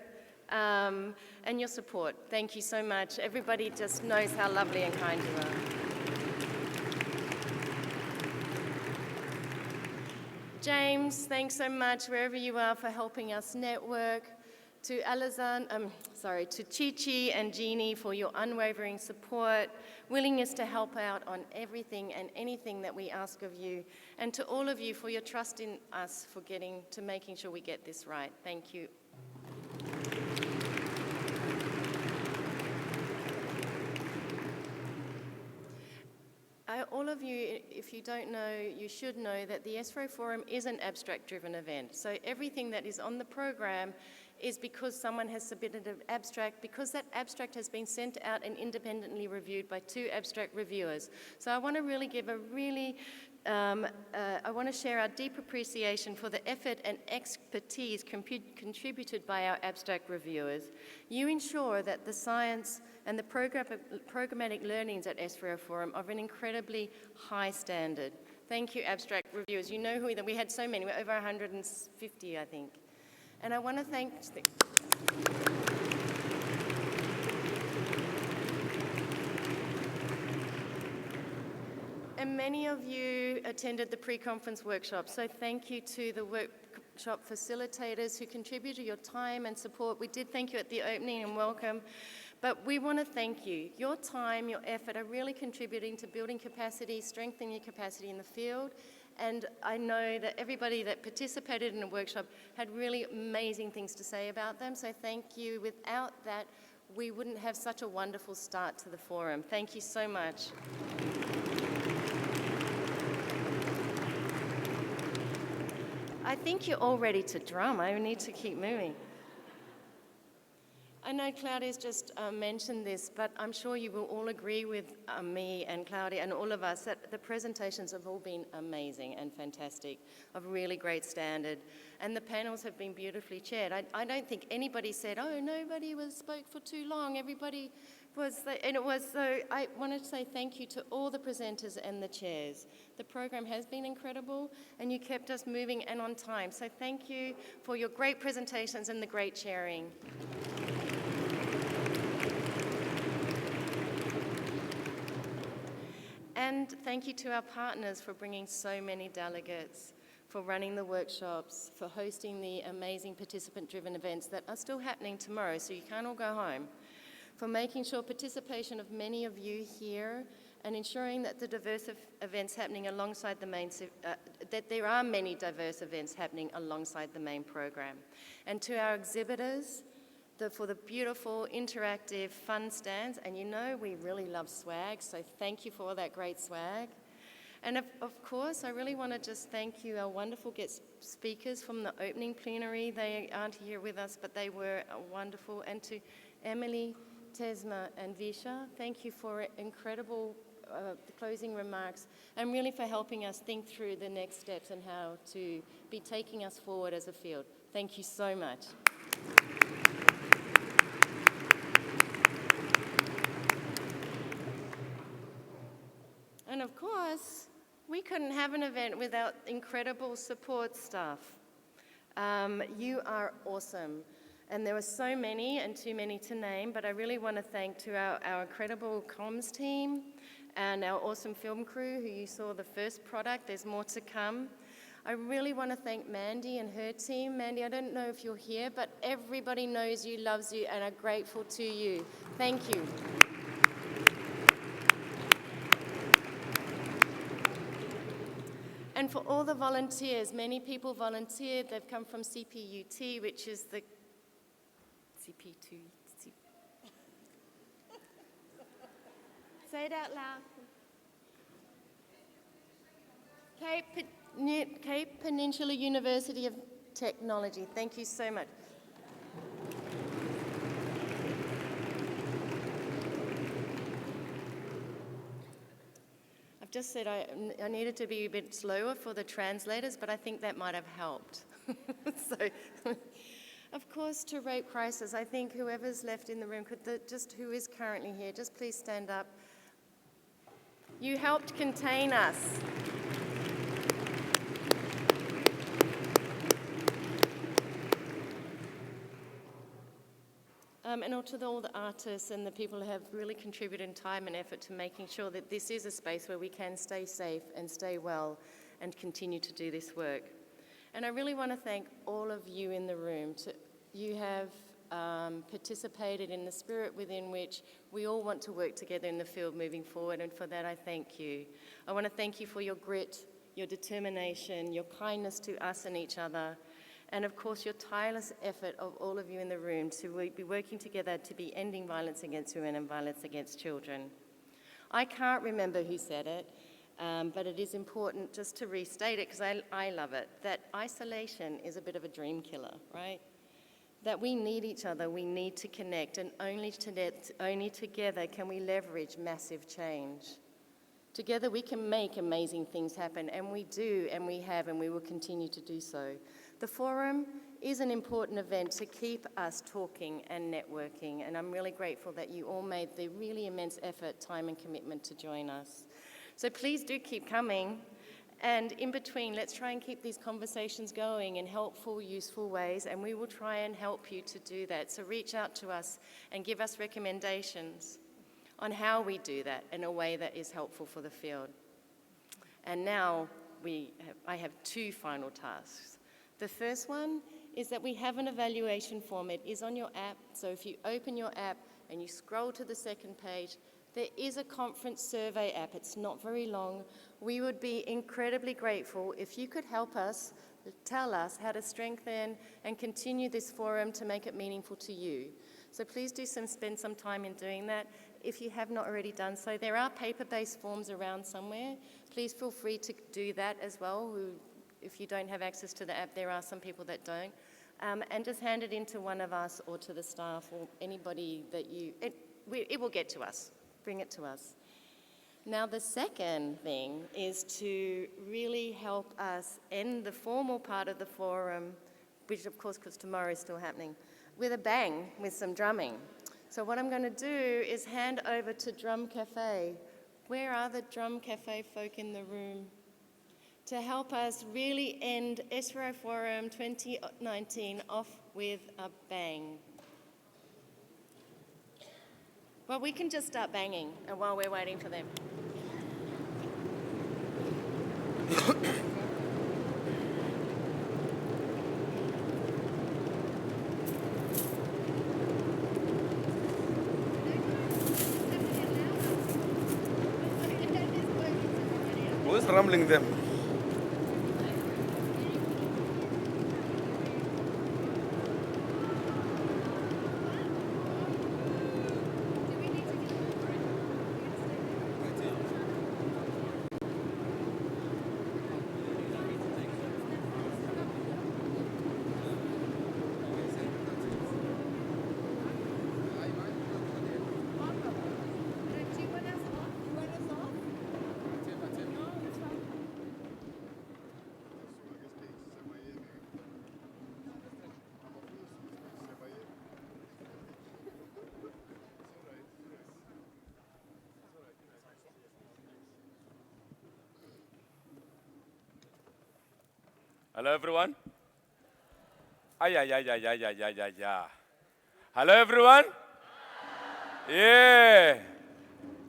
and your support. Thank you so much. Everybody just knows how lovely and kind you are. James, thanks so much wherever you are for helping us network. To to Chi-Chi and Jeannie for your unwavering support, willingness to help out on everything and anything that we ask of you, and to all of you for your trust in us for making sure we get this right. Thank you. All of you, if you don't know, you should know that the SVRI Forum is an abstract-driven event. So everything that is on the program is because someone has submitted an abstract, because that abstract has been sent out and independently reviewed by 2 abstract reviewers. So I want to really give I want to share our deep appreciation for the effort and expertise contributed by our abstract reviewers. You ensure that the science and the programmatic learnings at SVRI Forum are of an incredibly high standard. Thank you, abstract reviewers. You know who we had so many, we're over 150, I think. And I want to thank... And many of you attended the pre-conference workshop, so thank you to the workshop facilitators who contributed your time and support. We did thank you at the opening and welcome, but we want to thank you. Your time, your effort are really contributing to building capacity, strengthening your capacity in the field, and I know that everybody that participated in the workshop had really amazing things to say about them, so thank you. Without that, we wouldn't have such a wonderful start to the forum. Thank you so much. I think you're all ready to drum. I need to keep moving. I know Claudia's just mentioned this, but I'm sure you will all agree with me and Claudia and all of us that the presentations have all been amazing and fantastic, of really great standard, and the panels have been beautifully chaired. I don't think anybody said, oh, nobody spoke for too long. Everybody was, and it was, so I wanted to say thank you to all the presenters and the chairs. The program has been incredible, and you kept us moving and on time. So thank you for your great presentations and the great chairing. And thank you to our partners for bringing so many delegates, for running the workshops, for hosting the amazing participant-driven events that are still happening tomorrow, so you can't all go home, for making sure participation of many of you here and ensuring that the diverse events happening alongside the main, that there are many diverse events happening alongside the main program. And to our exhibitors, for the beautiful, interactive, fun stands, and you know we really love swag, so thank you for all that great swag. And of course, I really want to just thank you, our wonderful guest speakers from the opening plenary. They aren't here with us, but they were wonderful. And to Emily, Tesma, and Visha, thank you for incredible closing remarks, and really for helping us think through the next steps and how to be taking us forward as a field. Thank you so much. And of course, we couldn't have an event without incredible support staff. You are awesome. And there were so many and too many to name, but I really want to thank to our incredible comms team and our awesome film crew who you saw the first product. There's more to come. I really want to thank Mandy and her team. Mandy, I don't know if you're here, but everybody knows you, loves you, and are grateful to you. Thank you. And for all the volunteers, many people volunteered. They've come from CPUT, which is the CP2. Say it out loud. Cape Peninsula University of Technology. Thank you so much. I've just said I needed to be a bit slower for the translators, but I think that might have helped. So, of course, to Rape Crisis, I think whoever's left in the room, who is currently here, just please stand up. You helped contain us. And to all the artists and the people who have really contributed time and effort to making sure that this is a space where we can stay safe and stay well and continue to do this work. And I really want to thank all of you in the room. You have participated in the spirit within which we all want to work together in the field moving forward, and for that I thank you. I want to thank you for your grit, your determination, your kindness to us and each other, and of course your tireless effort of all of you in the room to be working together to be ending violence against women and violence against children. I can't remember who said it, but it is important just to restate it because I love it, that isolation is a bit of a dream killer, right? That we need each other, we need to connect, and only together can we leverage massive change. Together we can make amazing things happen, and we do, and we have, and we will continue to do so. The forum is an important event to keep us talking and networking, and I'm really grateful that you all made the really immense effort, time, and commitment to join us. So please do keep coming, and in between, let's try and keep these conversations going in helpful, useful ways, and we will try and help you to do that. So reach out to us and give us recommendations on how we do that in a way that is helpful for the field. And now I have two final tasks. The first one is that we have an evaluation form. It is on your app, so if you open your app and you scroll to the second page, there is a conference survey app. It's not very long. We would be incredibly grateful if you could help us, tell us how to strengthen and continue this forum to make it meaningful to you. So please do spend some time in doing that. If you have not already done so, there are paper-based forms around somewhere. Please feel free to do that as well. If you don't have access to the app, there are some people that don't. And just hand it in to one of us or to the staff or anybody that it will get to us. Bring it to us. Now, the second thing is to really help us end the formal part of the forum, which of course, because tomorrow is still happening, with a bang, with some drumming. So what I'm going to do is hand over to Drum Cafe. Where are the Drum Cafe folk in the room? To help us really end SVRI Forum 2019 off with a bang. Well, we can just start banging while we're waiting for them. Who's rumbling them? Hello, everyone. Hello, everyone. Yeah.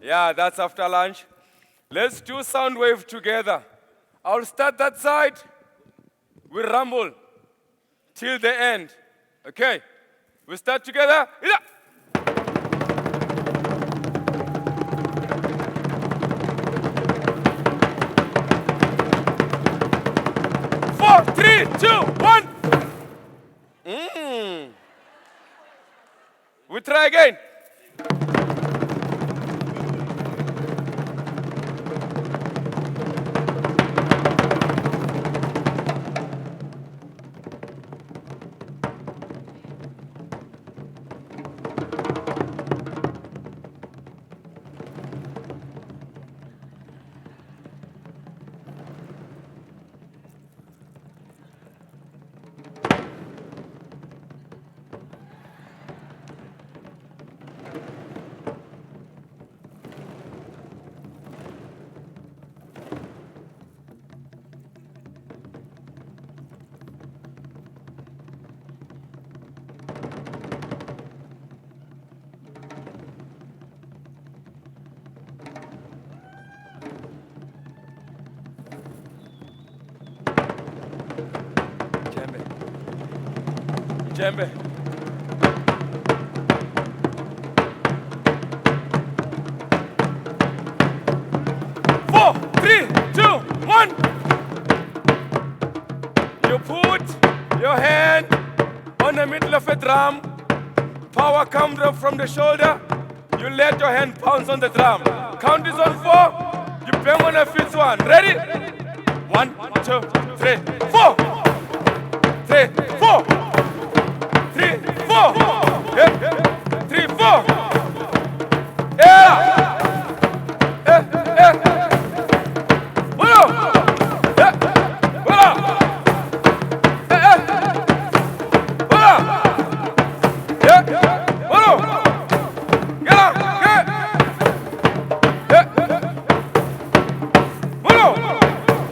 Yeah, that's after lunch. Let's do sound wave together. I'll start that side. We rumble till the end. Okay? We start together. Yeah. 4, 3, 2, 1. We try again. Djembe. Four, three, two, one. You put your hand on the middle of a drum. Power comes up from the shoulder. You let your hand bounce on the drum. Count is on 4. You bang on the 5th one. Ready? 1, 2, 3, 4. 3, 4. 3, 4. Yeah. 3, 4. Yeah.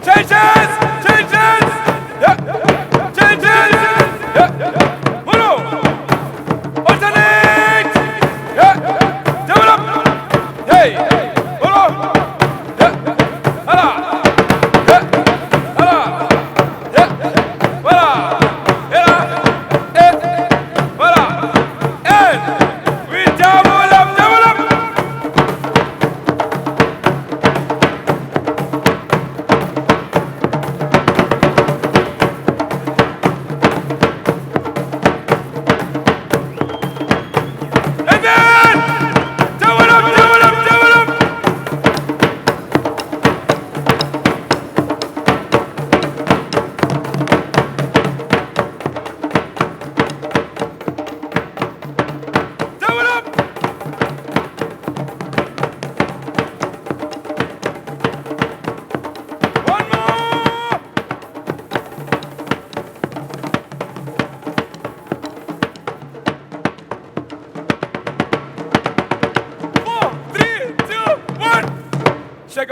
Changes!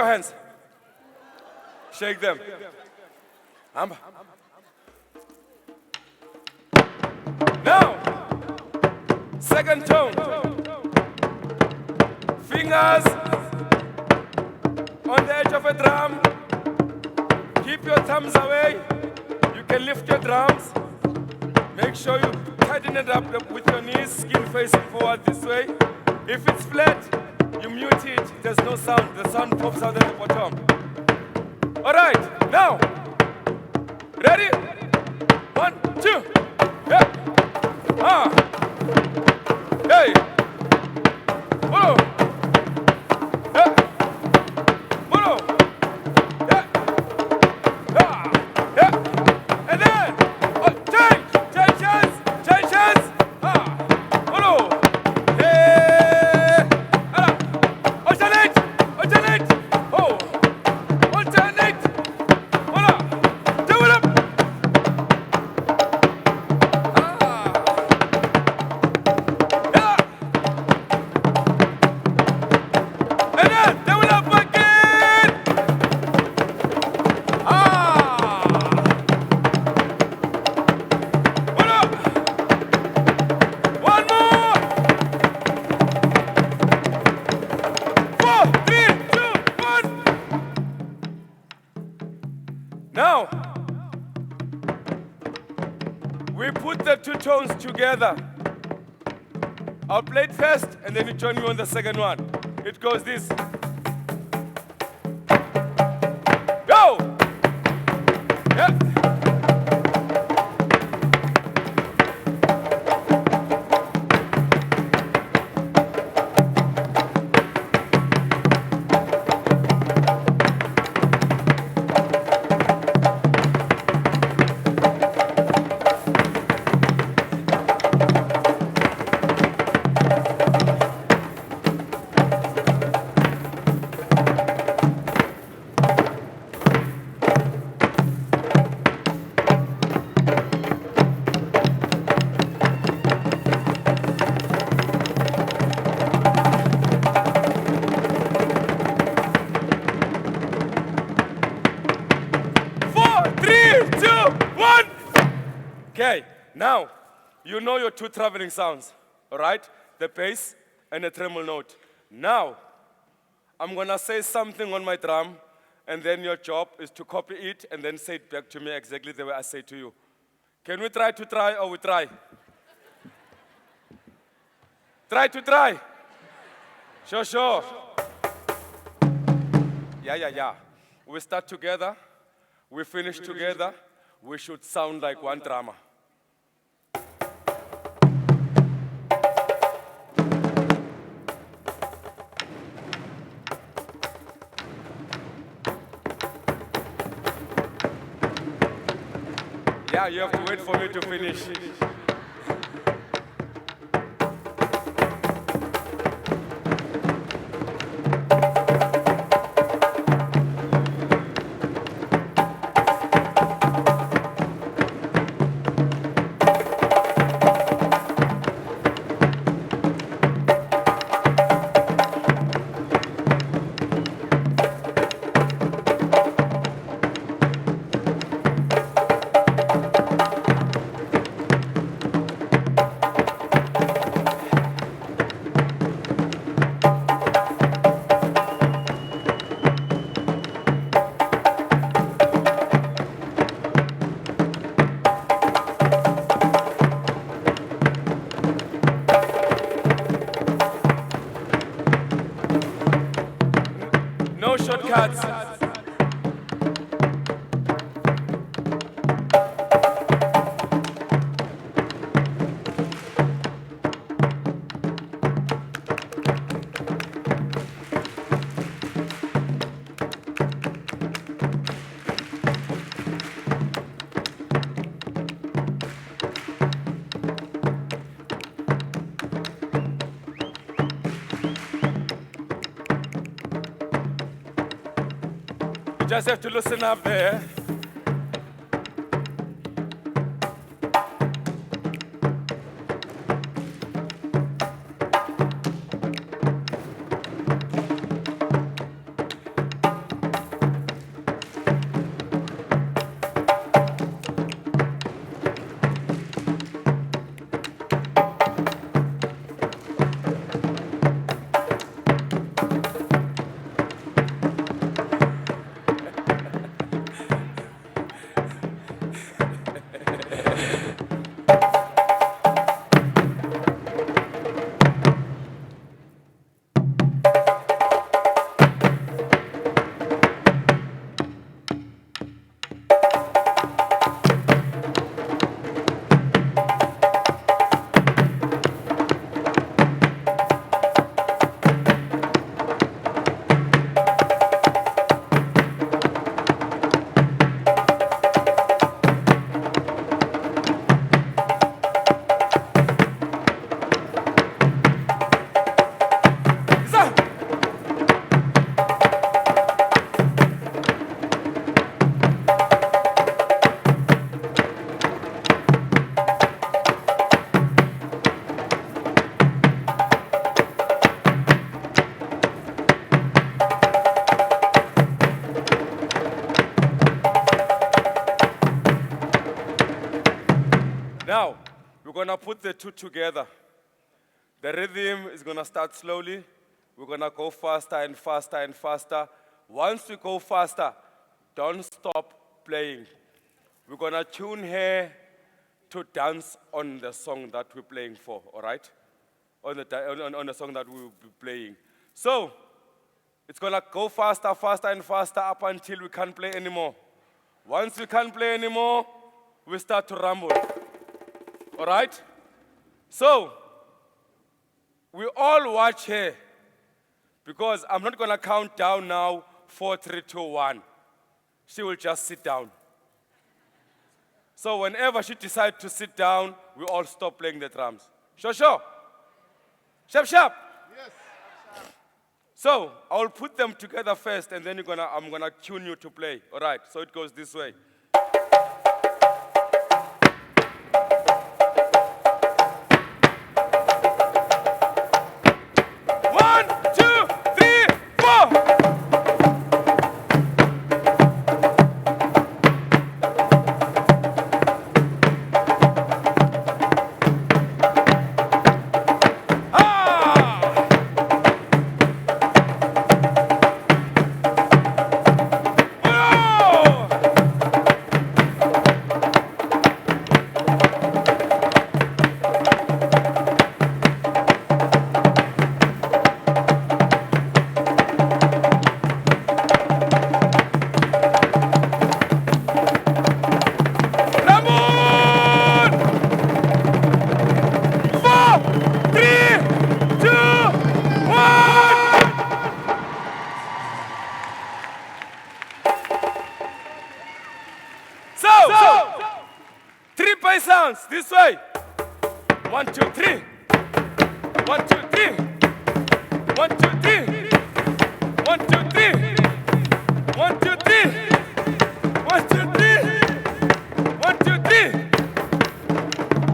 your hands. Shake them. Hamba. Now, second tone. Fingers on the edge of a drum. Keep your thumbs away. You can lift your drums. Make sure you tighten it up with your knees, skin facing forward this way. If it's flat, you mute it. There's no sound. The sound pops out at the bottom. All right, now. Ready? 1, 2. Yeah. Hey. Whoa. Yeah. Whoa. Yeah. Yeah. And then, change hands. Whoa. Hey. Alternate. Oh. Alternate. Whoa. Double up. Now, we put the two tones together. I'll play it first, and then you join me on the second one. It goes this. Go! Yeah. Okay, now, you know your two traveling sounds, all right? The bass and the treble note. Now, I'm gonna say something on my drum, and then your job is to copy it and then say it back to me exactly the way I say to you. Can we try, or we try? Try. Sure. Yeah. We start together, we finish together, we should sound like one drummer. Yeah, you have to wait for me to finish. No shortcuts. You just have to loosen up there. Now, we're gonna put the two together. The rhythm is gonna start slowly. We're gonna go faster and faster and faster. Once we go faster, don't stop playing. We're gonna tune her to dance on the song that we're playing for, all right? On the song that we'll be playing. So, it's gonna go faster, faster and faster up until we can't play anymore. Once we can't play anymore, we start to rumble. All right? So, we all watch her because I'm not gonna count down now, 4, 3, 2, 1. She will just sit down. So whenever she decides to sit down, we all stop playing the drums. Sure. Sharp. Yes. So I'll put them together first, and then I'm gonna tune you to play. All right. So it goes this way. 1, 2, 3, 4. Sounds this way. 1, 2, 3. 1, 2, 3. 1, 2, 3. 1, 2, 3. 1, 2, 3. 1, 2, 3. 1, 2, 3.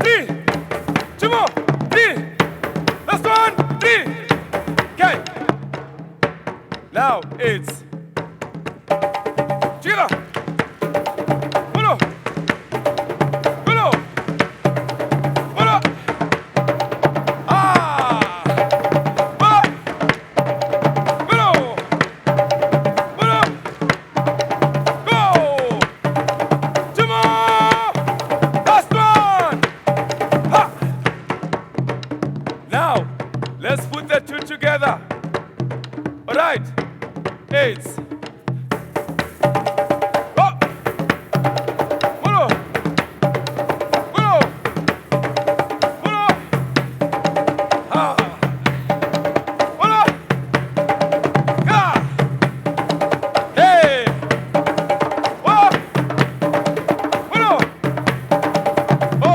3. 2 more. 3. Last one. 3. Okay. Now it's together. Let's put the two together. All right. 8. Oh. 1. 1. 1. Ah. 1. Ah. Hey. 1. 1. Oh.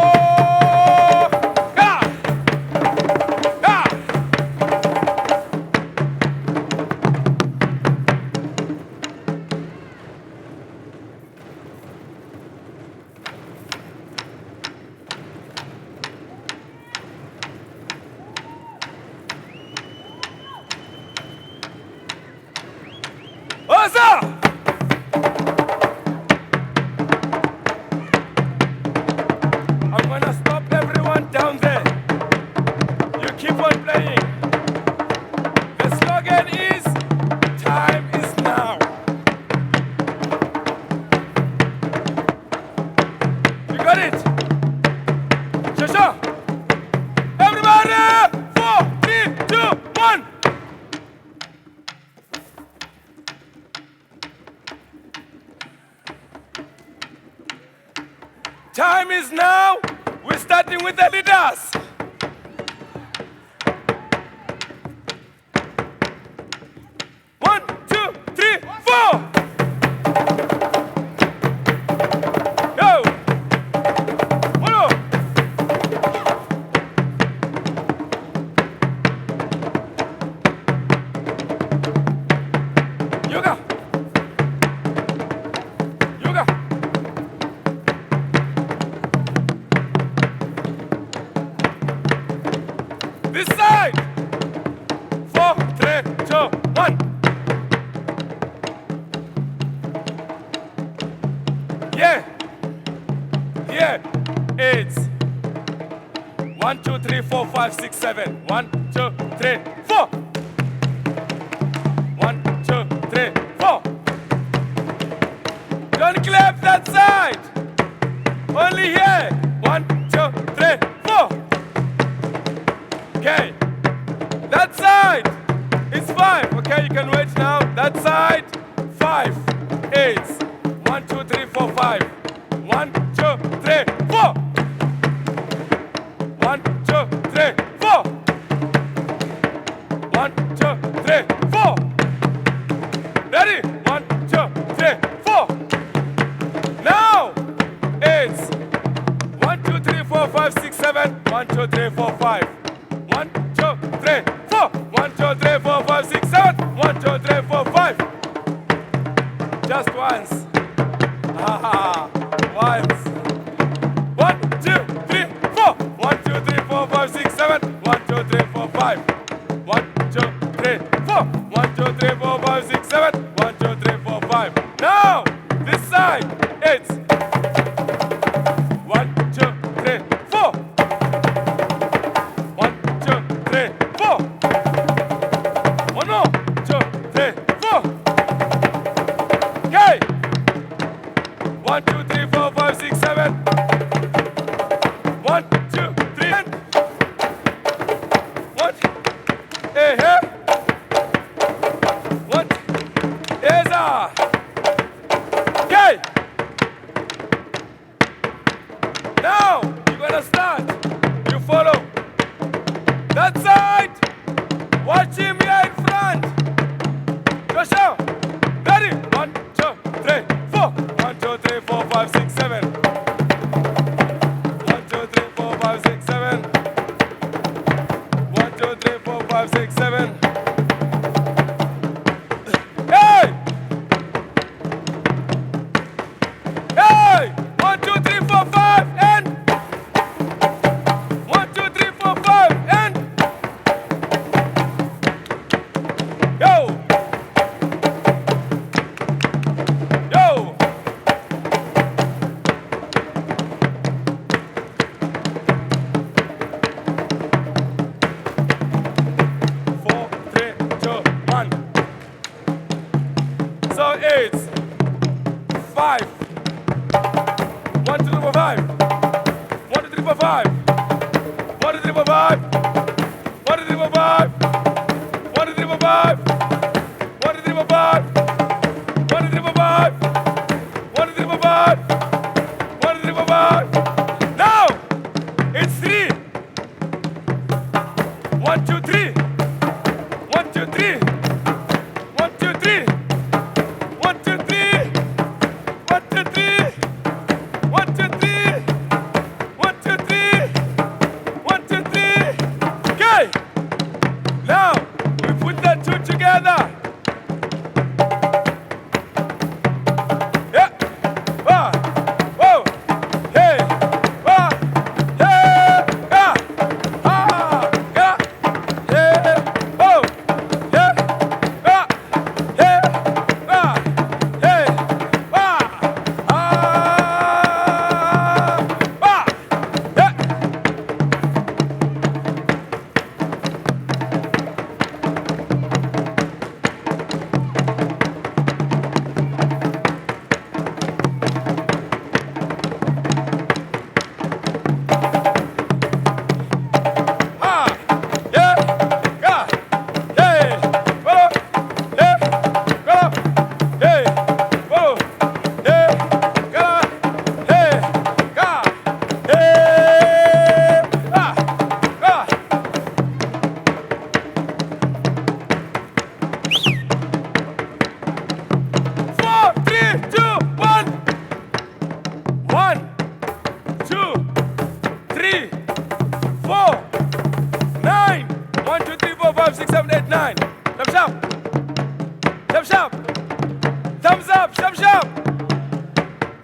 What's up? I'm gonna stop everyone down there. You keep on playing. The slogan is, time is now. You got it? Shasha! Everybody! 4, 3, 2, 1! Time is now. We're starting with the leaders. One, 2, 3, 4. Go. 1. Yoga. Yoga. This side. 4, 3, 2, 1. Yeah. 8. 1, 2, 3, 4, 5, 6, 7. 1, 2, 3, 4. 1, 2, 3, 4. Don't clap that side. Only here. 1, 2, 3, 4. Okay. That side is 5. Okay, you can wait now. That side, 5. 8. 1, 2, 3, 4, 5. 1, 2, 3, 4. 1, 2, 3, 4. 1, 2, 3, 4. Ready? 1, 2, 3, 4. Now it's 1, 2, 3, 4, 5, 6, 7. 1, 2, 3, 4, 5. 1, 2, 3, 4. 1, 2, 3, 4, 5, 6, 7. 1, 2, 3, 4, 5. Just once. Once. 1, 2, 3, 4. 1, 2, 3, 4, 5, 6, 7. 1, 2, 3, 4, 5. 1, 2, 3, 4. 1, 2, 3, 4, 5, 6, 7. 1, 2, 3, 4, 5. Now, this side, it's 1, 2, 3, 4. 1, 2, 3, 4. One more. 2, 3, 4. Okay. 1, 2, 3, 4, 5, 6, 7. 1, 2, 3, and 1. Hey, hey. 1. Yes, okay. Now, you're gonna start. You follow. That side. Watch him here in front. Joshua. Ready? 1, 2, 3, 4. 1, 2, 3, 4, 5, 6, 7. 1, 2, 3, 4, 5, 6, 7. 1, 2, 3, 4, 5, 6, 7. Hey! Hey! 1, 2, 3, 4, 5, and 1, 2, 3, 4, 5, and yo! Yo! 4, 3, 2, 1. So it's 5. 1, 2, 3, 4, 5. 1, 2, 3, 4, 5. 1, 2, 3, 4, 5. 1, 2, 3, 4, 5. 1, 2, 3, 4, 5. 1, 2, 3, 4, 5. 1, 2, 3, 4, 5. 1, 2, 3, 4, 5. 1, 2, 3, 4, 5. Now it's 3. 1, 2, 3. 1, 2, 3. 1, 2, 3. 1, 2, 3. 1, 2, 3. 1, 2, 3. 1, 2, 3. 1, 2, 3. Okay. Now we put that two together. Yeah. Ah. Whoa. Hey. Ah. Hey. Ah. Ah. Yeah. Yeah. Oh. Yeah. Ah. Yeah. Ah. Hey. Ah. Ah. Ah. Yeah. 5, 6, 7, 8, 9. Sharp, sharp. Sharp, sharp. Thumbs up, sharp, sharp.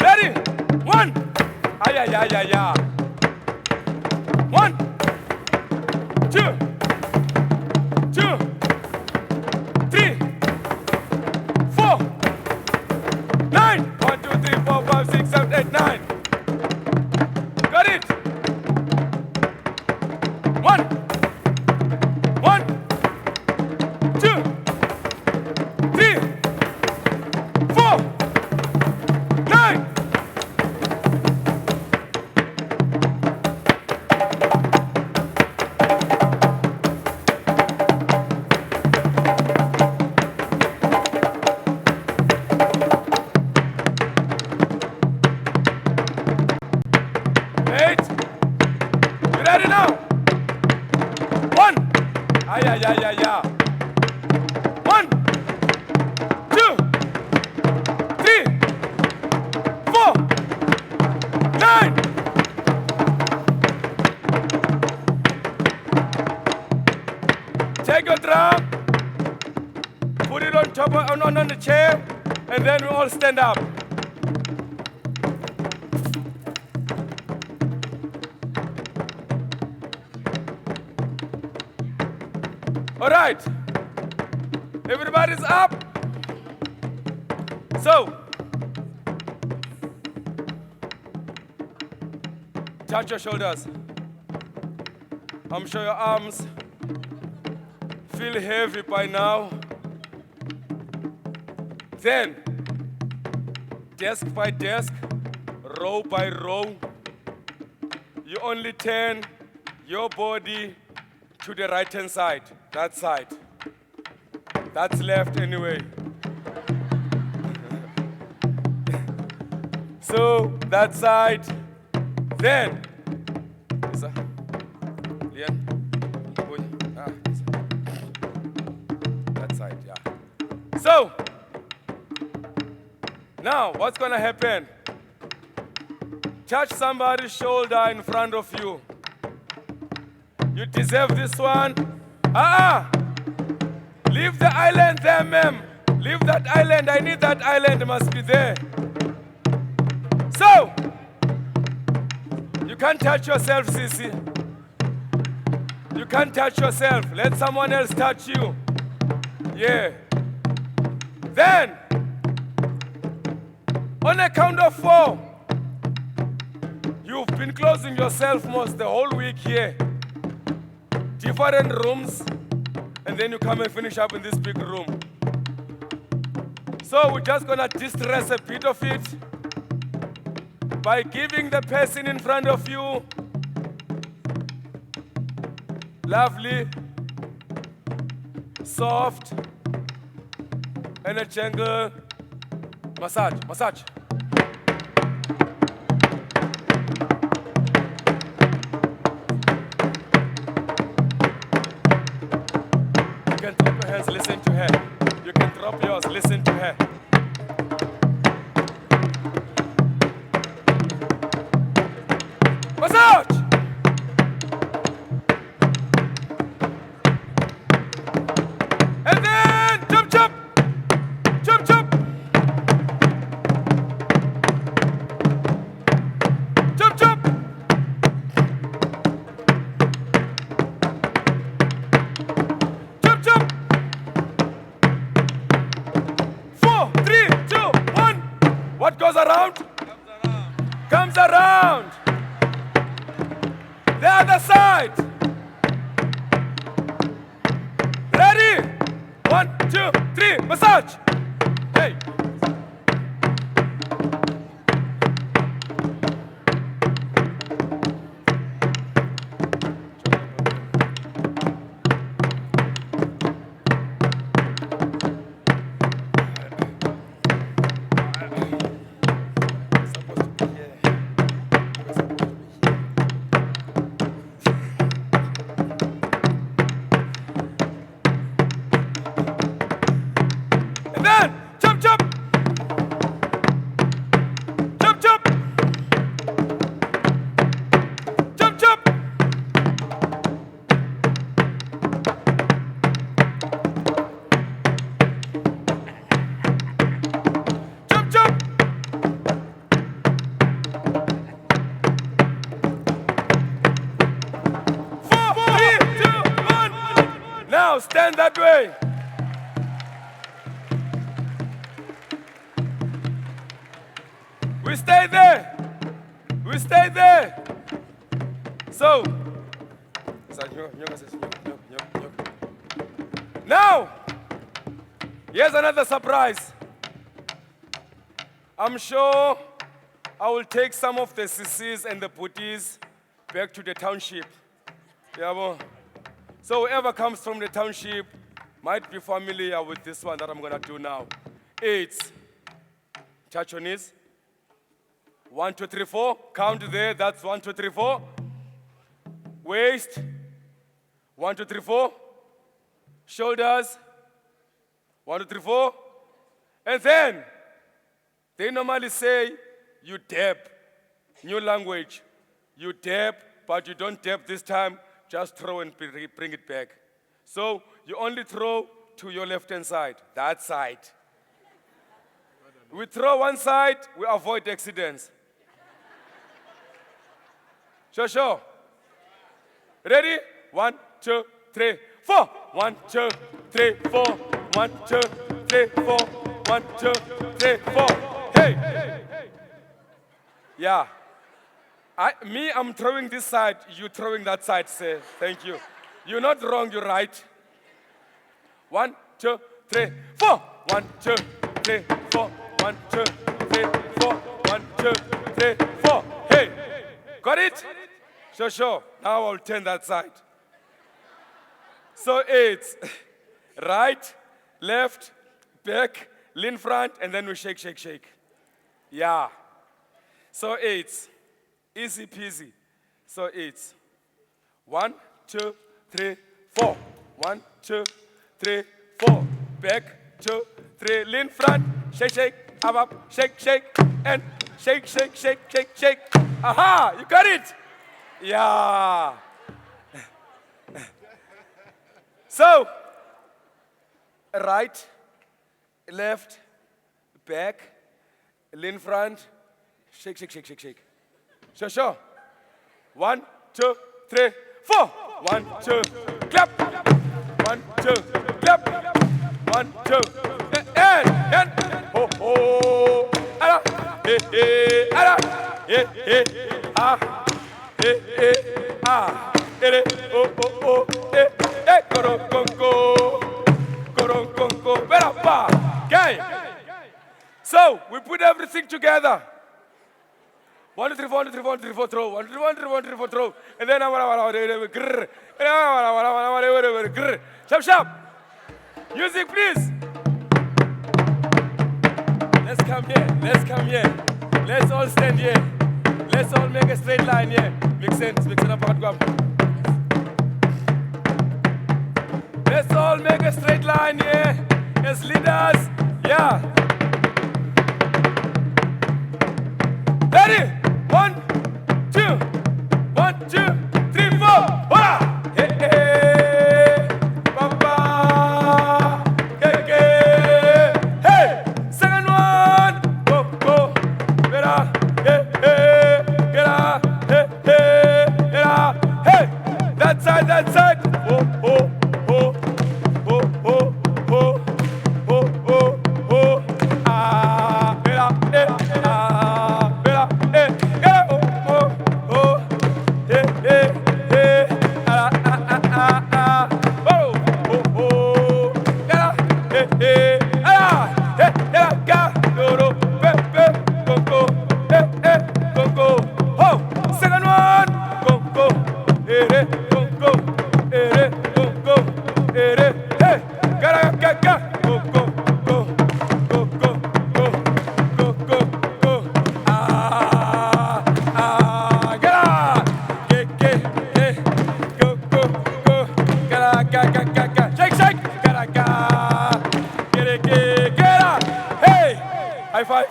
Ready? 1. Ay, ay, ay, ay, ay. 1, 2, 2, 3, 4, 9. 1, 2, 3, 4, 5, 6, 7, 8, 9. Got it? Yeah. 1, 2, 3, 4, 9. Take your drum, put it on top on the chair, and then we all stand up. All right, everybody's up. So, touch your shoulders. I'm sure your arms feel heavy by now. Then, desk by desk, row by row, you only turn your body to the right-hand side, that side. That's left anyway. So, that side, then, that side, yeah. So, now, what's gonna happen? Touch somebody's shoulder in front of you. You deserve this one. Leave the island there, ma'am. Leave that island. I need that island. It must be there. So, you can't touch yourself, Sissy. You can't touch yourself. Let someone else touch you. Yeah. Then, on a count of 4, you've been closing yourself most the whole week here. Different rooms, and then you come and finish up in this big room. So we're just gonna distress a bit of it by giving the person in front of you lovely, soft, and a gentle massage. You can drop your hands, listen to her. You can drop yours, listen to her. Massage! And then jump. Jump. Jump. 4, 3, 2, 1. What goes around? Comes around. The other side. Ready? 1, 2, 3. Massage. Hey. And then jump. Jump. 4, 3, 2, 1. Now stand that way. We stay there. So, now, here's another surprise. I'm sure I will take some of the CCs and the booties back to the township. Yeah, so whoever comes from the township might be familiar with this one that I'm gonna do now. It's touch your knees. 1, 2, 3, 4. Count there. That's 1, 2, 3, 4. Waist. 1, 2, 3, 4. shoulders. 1, 2, 3, 4. And then, they normally say, you dab. New language. You dab, but you don't dab this time. Just throw and bring it back. So, you only throw to your left-hand side, that side. We throw one side, we avoid accidents. Sure. Ready? 1, 2, 3, 4. 1, 2, 3, 4. 1, 2, 3, 4. 1, 2, 3, 4. Hey! Yeah. I'm throwing this side, you throwing that side, say. Thank you. You're not wrong, you're right. 1, 2, 3, 4. 1, 2, 3, 4. 1, 2, 3, 4. 1, 2, 3, 4. Hey! Got it? Sure. Now I'll turn that side. So it's right, left, back, lean front, and then we shake. Yeah. So it's easy peasy. So it's 1, 2, 3, 4. 1, 2, 3, 4. Back, 2, 3, lean front, shake, up, shake, and shake. Aha, you got it? Yeah. So, right, left, back, lean front, shake. Sure. 1, 2, 3, 4. 1, 2, clap. 1, 2, clap. 1, 2, and ho. Ara, hey, ara, hey, ah, hey, ah, oh, koronkonko, berapa, gang. So we put everything together. 1, 2, 3, 4, 1, 2, 3, 4, 1, 2, 3, 4, throw. 1, 2, 3, 1, 2, 3, 4, throw. And then grrr. Sharp. Music, please. Let's come here. Let's all stand here. Let's all make a straight line here. Mix it up. Let's all make a straight line here as leaders. Yeah. Ready? 1, 2, 1, 2, 3, 4. Hola! Hey, papa. Hey, second one. Go. Vera. Hey. That side. Oh. High five.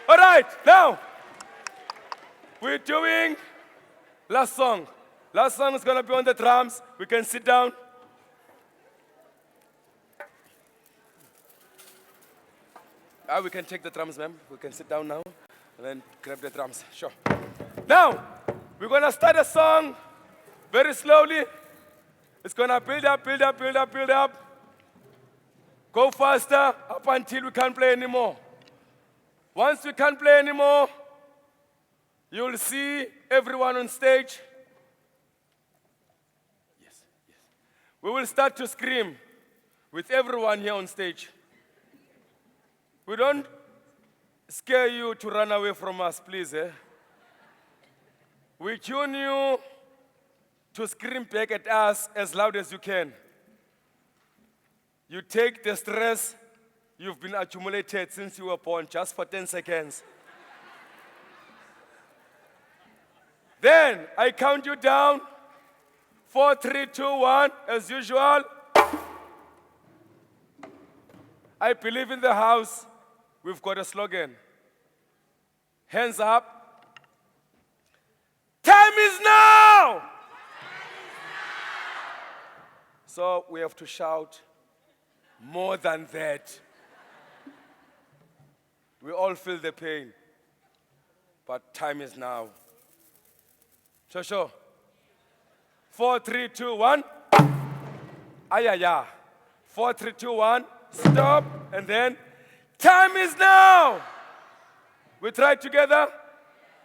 All right, now we're doing last song. Last song is going to be on the drums. We can sit down. We can take the drums, ma'am. We can sit down now and then grab the drums. Sure. Now, we're going to start a song very slowly. It's going to build up. Go faster up until we can't play anymore. Once we can't play anymore, you'll see everyone on stage. Yes. We will start to scream with everyone here on stage. We don't scare you to run away from us, please. We tune you to scream back at us as loud as you can. You take the stress you've been accumulated since you were born just for 10 seconds. Then I count you down. 4, 3, 2, 1, as usual. I believe in the house. We've got a slogan. Hands up. Time is now! So we have to shout more than that. We all feel the pain, but time is now. Shosho. 4, 3, 2, 1. Ayaya. 4, 3, 2, 1. Stop. And then, time is now. We try together.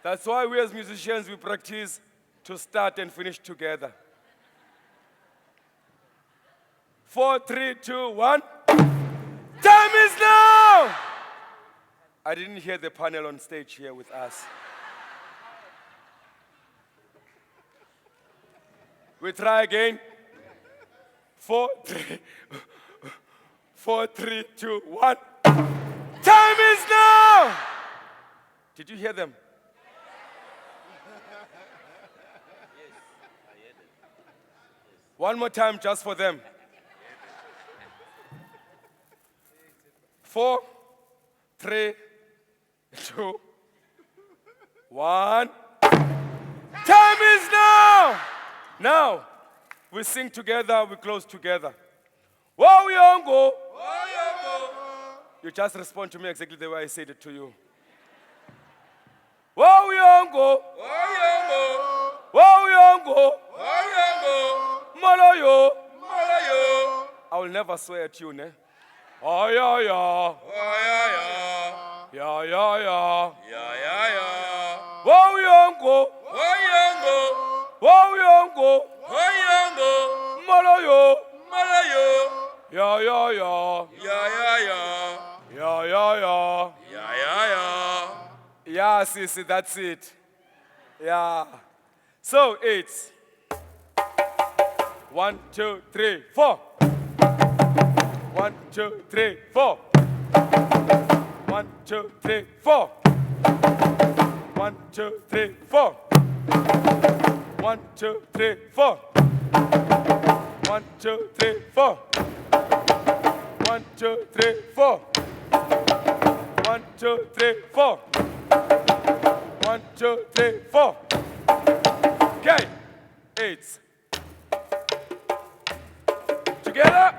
That's why we as musicians, we practice to start and finish together. 4, 3, 2, 1. Time is now. I didn't hear the panel on stage here with us. We try again. 4, 3, 2, 1. Time is now! Did you hear them? One more time just for them. 4, 3, 2, 1. Time is now! Now, we sing together, we close together. Wo yongo. You just respond to me exactly the way I said it to you. Wo yongo. Wo yongo. Moloyo. I will never swear at you, ne? Oh yeah yeah. Yeah yeah yeah. Wo yongo. Wo yongo. Moloyo. Yeah yeah yeah. Yeah yeah yeah. Yeah, sissy, that's it. Yeah. So it's 1, 2, 3, 4. 1, 2, 3, 4. 1, 2, 3, 4. 1, 2, 3, 4. 1, 2, 3, 4. 1, 2, 3, 4. 1, 2, 3, 4. 1, 2, 3, 4. 1, 2, 3, 4. Okay, 8. Together.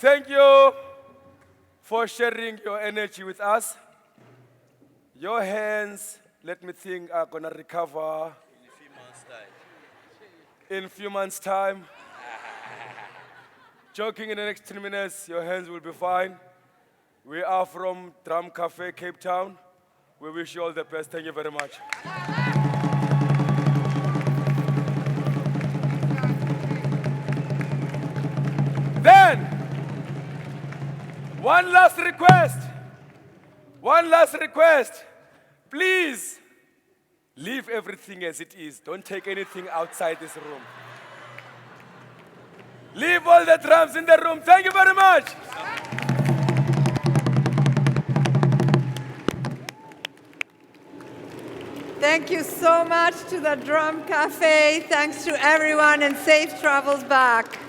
Thank you for sharing your energy with us. Your hands, let me think, are going to recover in a few months' time. Joking, in the next 10 minutes, your hands will be fine. We are from Drum Cafe, Cape Town. We wish you all the best. Thank you very much. Then, One last request. One last request. Please, leave everything as it is. Don't take anything outside this room. Leave all the drums in the room. Thank you very much. Thank you so much to the Drum Cafe. Thanks to everyone and safe travels back.